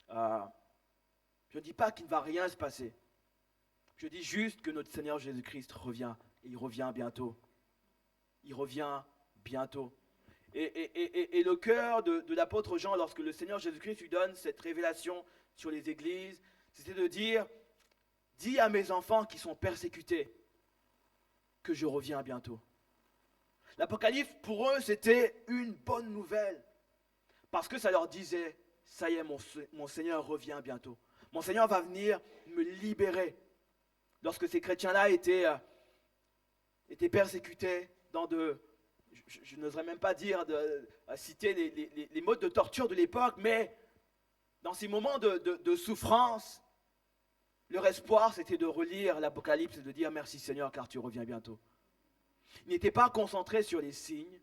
je ne dis pas qu'il ne va rien se passer. Je dis juste que notre Seigneur Jésus-Christ revient, et il revient bientôt. Il revient bientôt. Et le cœur de l'apôtre Jean, lorsque le Seigneur Jésus-Christ lui donne cette révélation sur les églises, c'était de dire, dis à mes enfants qui sont persécutés que je reviens bientôt. L'Apocalypse, pour eux, c'était une bonne nouvelle. Parce que ça leur disait, ça y est, mon Seigneur revient bientôt. Mon Seigneur va venir me libérer. Lorsque ces chrétiens-là étaient persécutés dans je n'oserais même pas dire, citer les modes de torture de l'époque, mais dans ces moments de souffrance, leur espoir, c'était de relire l'Apocalypse et de dire merci Seigneur, car tu reviens bientôt. Ils n'étaient pas concentrés sur les signes,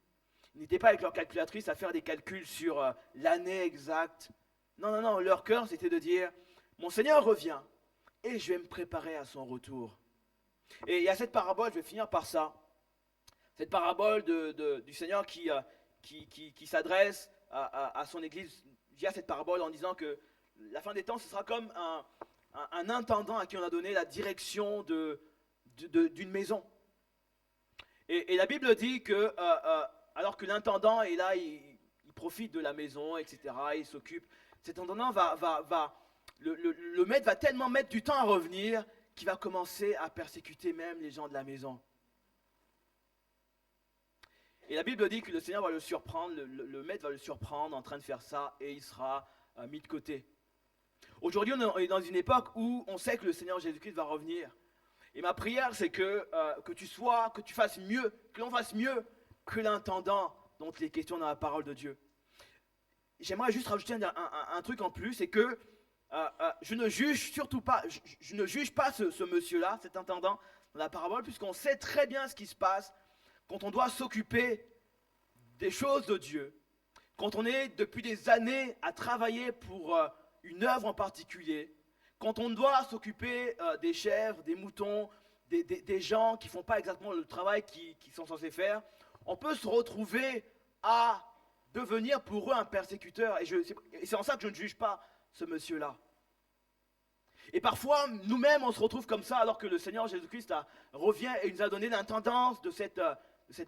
ils n'étaient pas avec leur calculatrice à faire des calculs sur l'année exacte. Non, leur cœur, c'était de dire mon Seigneur revient et je vais me préparer à son retour. Et il y a cette parabole, je vais finir par ça, cette parabole du Seigneur qui s'adresse à son Église via cette parabole en disant que la fin des temps, ce sera comme un intendant à qui on a donné la direction d'une maison. Et la Bible dit que alors que l'intendant est là, il profite de la maison, etc., il s'occupe, cet intendant le maître va tellement mettre du temps à revenir qu'il va commencer à persécuter même les gens de la maison. Et la Bible dit que le Seigneur va le surprendre, le maître va le surprendre en train de faire ça et il sera mis de côté. Aujourd'hui, on est dans une époque où on sait que le Seigneur Jésus-Christ va revenir. Et ma prière, c'est que tu fasses mieux, que l'on fasse mieux que l'intendant dont il est question dans la parole de Dieu. J'aimerais juste rajouter un truc en plus, c'est que je ne juge surtout pas, je ne juge pas ce monsieur-là, cet intendant dans la parabole, puisqu'on sait très bien ce qui se passe quand on doit s'occuper des choses de Dieu, quand on est depuis des années à travailler pour une œuvre en particulier, quand on doit s'occuper des chèvres, des moutons, des gens qui ne font pas exactement le travail qu'ils sont censés faire, on peut se retrouver à devenir pour eux un persécuteur. Et c'est en ça que je ne juge pas ce monsieur-là. Et parfois, nous-mêmes, on se retrouve comme ça alors que le Seigneur Jésus-Christ revient et il nous a donné l'intendance de cette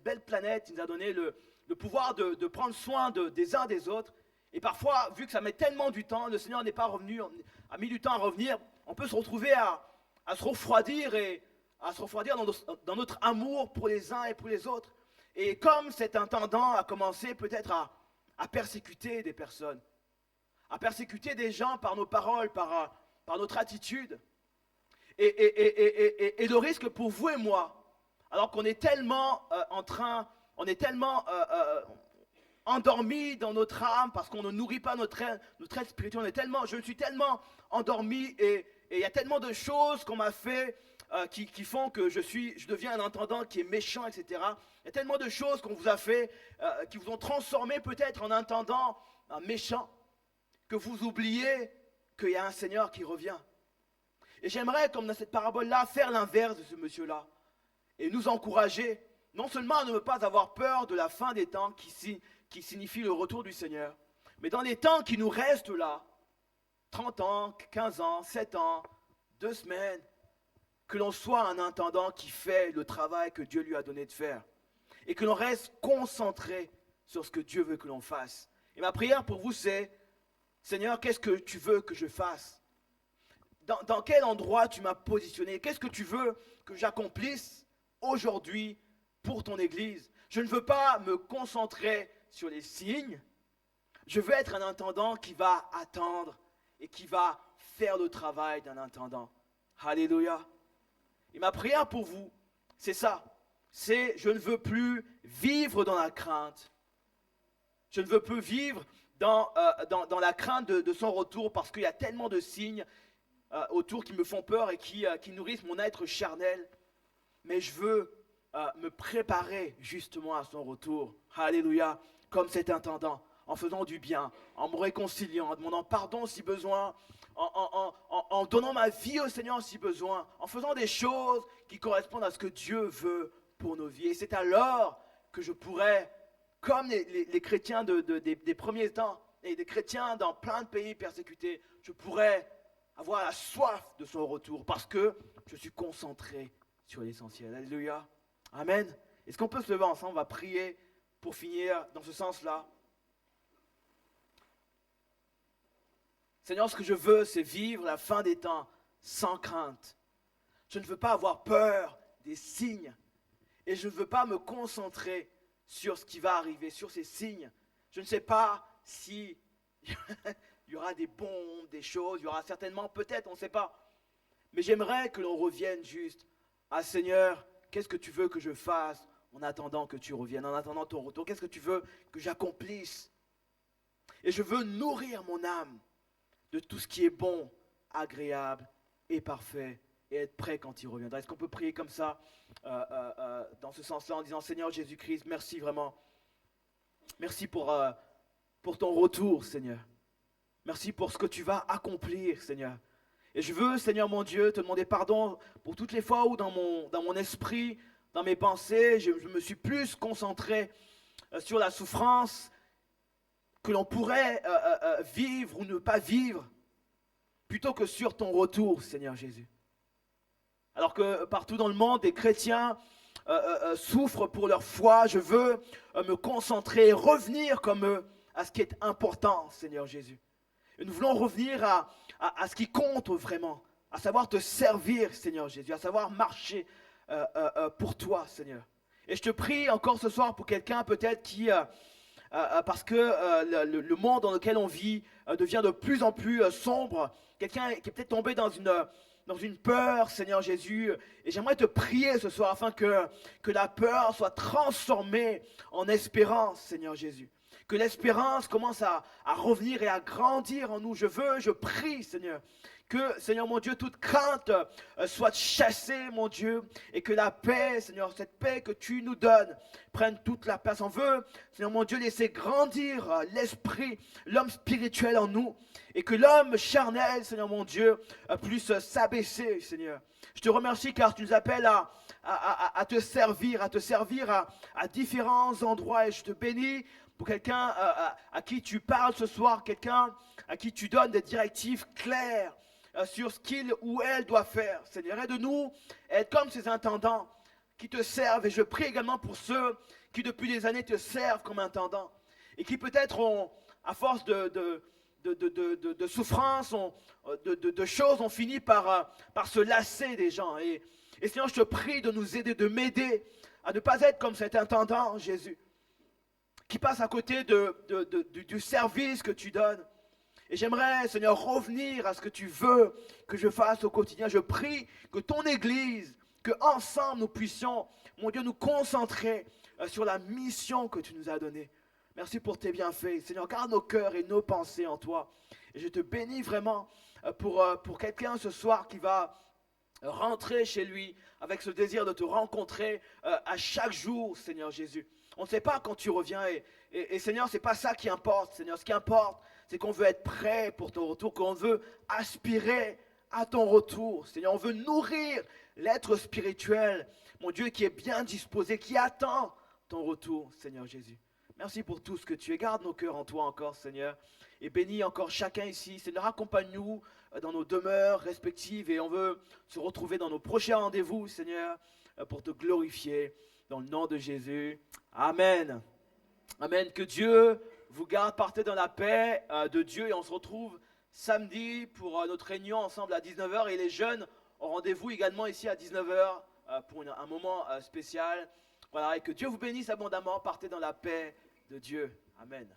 belle planète. Il nous a donné le pouvoir de prendre soin des uns des autres. Et parfois, vu que ça met tellement du temps, le Seigneur n'est pas revenu, a mis du temps à revenir, on peut se retrouver à se refroidir et à se refroidir dans notre amour pour les uns et pour les autres. Et comme cet intendant a commencé peut-être à persécuter des personnes, à persécuter des gens par nos paroles, par notre attitude. Et le risque pour vous et moi, alors qu'on est tellement endormi dans notre âme parce qu'on ne nourrit pas notre être spirituel, je suis tellement endormi et il y a tellement de choses qu'on m'a fait qui font que je deviens un intendant qui est méchant, etc. Il y a tellement de choses qu'on vous a fait qui vous ont transformé peut-être en intendant méchant que vous oubliez qu'il y a un Seigneur qui revient. Et j'aimerais, comme dans cette parabole-là, faire l'inverse de ce monsieur-là et nous encourager, non seulement à ne pas avoir peur de la fin des temps qui signifie le retour du Seigneur, mais dans les temps qui nous restent là, 30 ans, 15 ans, 7 ans, 2 semaines, que l'on soit un intendant qui fait le travail que Dieu lui a donné de faire et que l'on reste concentré sur ce que Dieu veut que l'on fasse. Et ma prière pour vous, c'est, Seigneur, qu'est-ce que tu veux que je fasse? Dans quel endroit tu m'as positionné? Qu'est-ce que tu veux que j'accomplisse aujourd'hui pour ton Église? Je ne veux pas me concentrer sur les signes. Je veux être un intendant qui va attendre et qui va faire le travail d'un intendant. Alléluia. Et ma prière pour vous, c'est ça. C'est je ne veux plus vivre dans la crainte. Je ne veux plus vivre dans la crainte de son retour parce qu'il y a tellement de signes autour qui me font peur et qui nourrissent mon être charnel. Mais je veux me préparer justement à son retour. Alléluia. Comme cet intendant, en faisant du bien, en me réconciliant, en demandant pardon si besoin, en donnant ma vie au Seigneur si besoin, en faisant des choses qui correspondent à ce que Dieu veut pour nos vies. Et c'est alors que je pourrais, comme les chrétiens des premiers temps, et des chrétiens dans plein de pays persécutés, je pourrais avoir la soif de son retour parce que je suis concentré sur l'essentiel. Alléluia. Amen. Est-ce qu'on peut se lever ensemble? On va prier pour finir dans ce sens-là. Seigneur, ce que je veux, c'est vivre la fin des temps sans crainte. Je ne veux pas avoir peur des signes. Et je ne veux pas me concentrer sur ce qui va arriver, sur ces signes. Je ne sais pas si il y aura des bombes, des choses, il y aura certainement, peut-être, on ne sait pas. Mais j'aimerais que l'on revienne juste à Seigneur, qu'est-ce que tu veux que je fasse en attendant que tu reviennes, en attendant ton retour? Qu'est-ce que tu veux que j'accomplisse? Et je veux nourrir mon âme de tout ce qui est bon, agréable et parfait et être prêt quand il reviendra. Est-ce qu'on peut prier comme ça, dans ce sens-là, en disant Seigneur Jésus-Christ, merci vraiment. Merci pour ton retour, Seigneur. Merci pour ce que tu vas accomplir, Seigneur. Et je veux, Seigneur mon Dieu, te demander pardon pour toutes les fois où dans mon esprit, dans mes pensées, je me suis plus concentré sur la souffrance que l'on pourrait vivre ou ne pas vivre, plutôt que sur ton retour, Seigneur Jésus. Alors que partout dans le monde, des chrétiens souffrent pour leur foi, je veux me concentrer, revenir comme eux à ce qui est important, Seigneur Jésus. Et nous voulons revenir à ce qui compte vraiment, à savoir te servir, Seigneur Jésus, à savoir marcher pour toi, Seigneur. Et je te prie encore ce soir pour quelqu'un peut-être qui, parce que le monde dans lequel on vit devient de plus en plus sombre, quelqu'un qui est peut-être tombé dans une peur, Seigneur Jésus, et j'aimerais te prier ce soir afin que la peur soit transformée en espérance, Seigneur Jésus. Que l'espérance commence à revenir et à grandir en nous. Je prie, Seigneur, que, Seigneur mon Dieu, toute crainte soit chassée, mon Dieu, et que la paix, Seigneur, cette paix que tu nous donnes, prenne toute la place. On veut, Seigneur mon Dieu, laisser grandir l'esprit, l'homme spirituel en nous, et que l'homme charnel, Seigneur mon Dieu, puisse s'abaisser, Seigneur. Je te remercie car tu nous appelles à te servir, à différents endroits, et je te bénis pour quelqu'un à qui tu parles ce soir, quelqu'un à qui tu donnes des directives claires sur ce qu'il ou elle doit faire. Seigneur, aide-nous à être comme ces intendants qui te servent. Et je prie également pour ceux qui depuis des années te servent comme intendants et qui peut-être ont à force de souffrance, de choses, on finit par se lasser des gens. Et Seigneur, je te prie de nous aider, de m'aider à ne pas être comme cet intendant, Jésus, qui passe à côté du service que tu donnes. Et j'aimerais, Seigneur, revenir à ce que tu veux que je fasse au quotidien. Je prie que ton Église, que ensemble nous puissions, mon Dieu, nous concentrer sur la mission que tu nous as donnée. Merci pour tes bienfaits. Seigneur, garde nos cœurs et nos pensées en toi. Et je te bénis vraiment pour quelqu'un ce soir qui va rentrer chez lui avec ce désir de te rencontrer à chaque jour, Seigneur Jésus. On ne sait pas quand tu reviens et Seigneur, ce n'est pas ça qui importe, Seigneur. Ce qui importe, c'est qu'on veut être prêt pour ton retour, qu'on veut aspirer à ton retour. Seigneur, on veut nourrir l'être spirituel, mon Dieu, qui est bien disposé, qui attend ton retour, Seigneur Jésus. Merci pour tout ce que tu es. Garde nos cœurs en toi encore, Seigneur. Et bénis encore chacun ici. Seigneur, accompagne-nous dans nos demeures respectives. Et on veut se retrouver dans nos prochains rendez-vous, Seigneur, pour te glorifier. Dans le nom de Jésus. Amen. Amen. Que Dieu vous garde. Partez dans la paix de Dieu. Et on se retrouve samedi pour notre réunion ensemble à 19h. Et les jeunes ont rendez-vous également ici à 19h pour un moment spécial. Voilà, et que Dieu vous bénisse abondamment. Partez dans la paix de Dieu. Amen.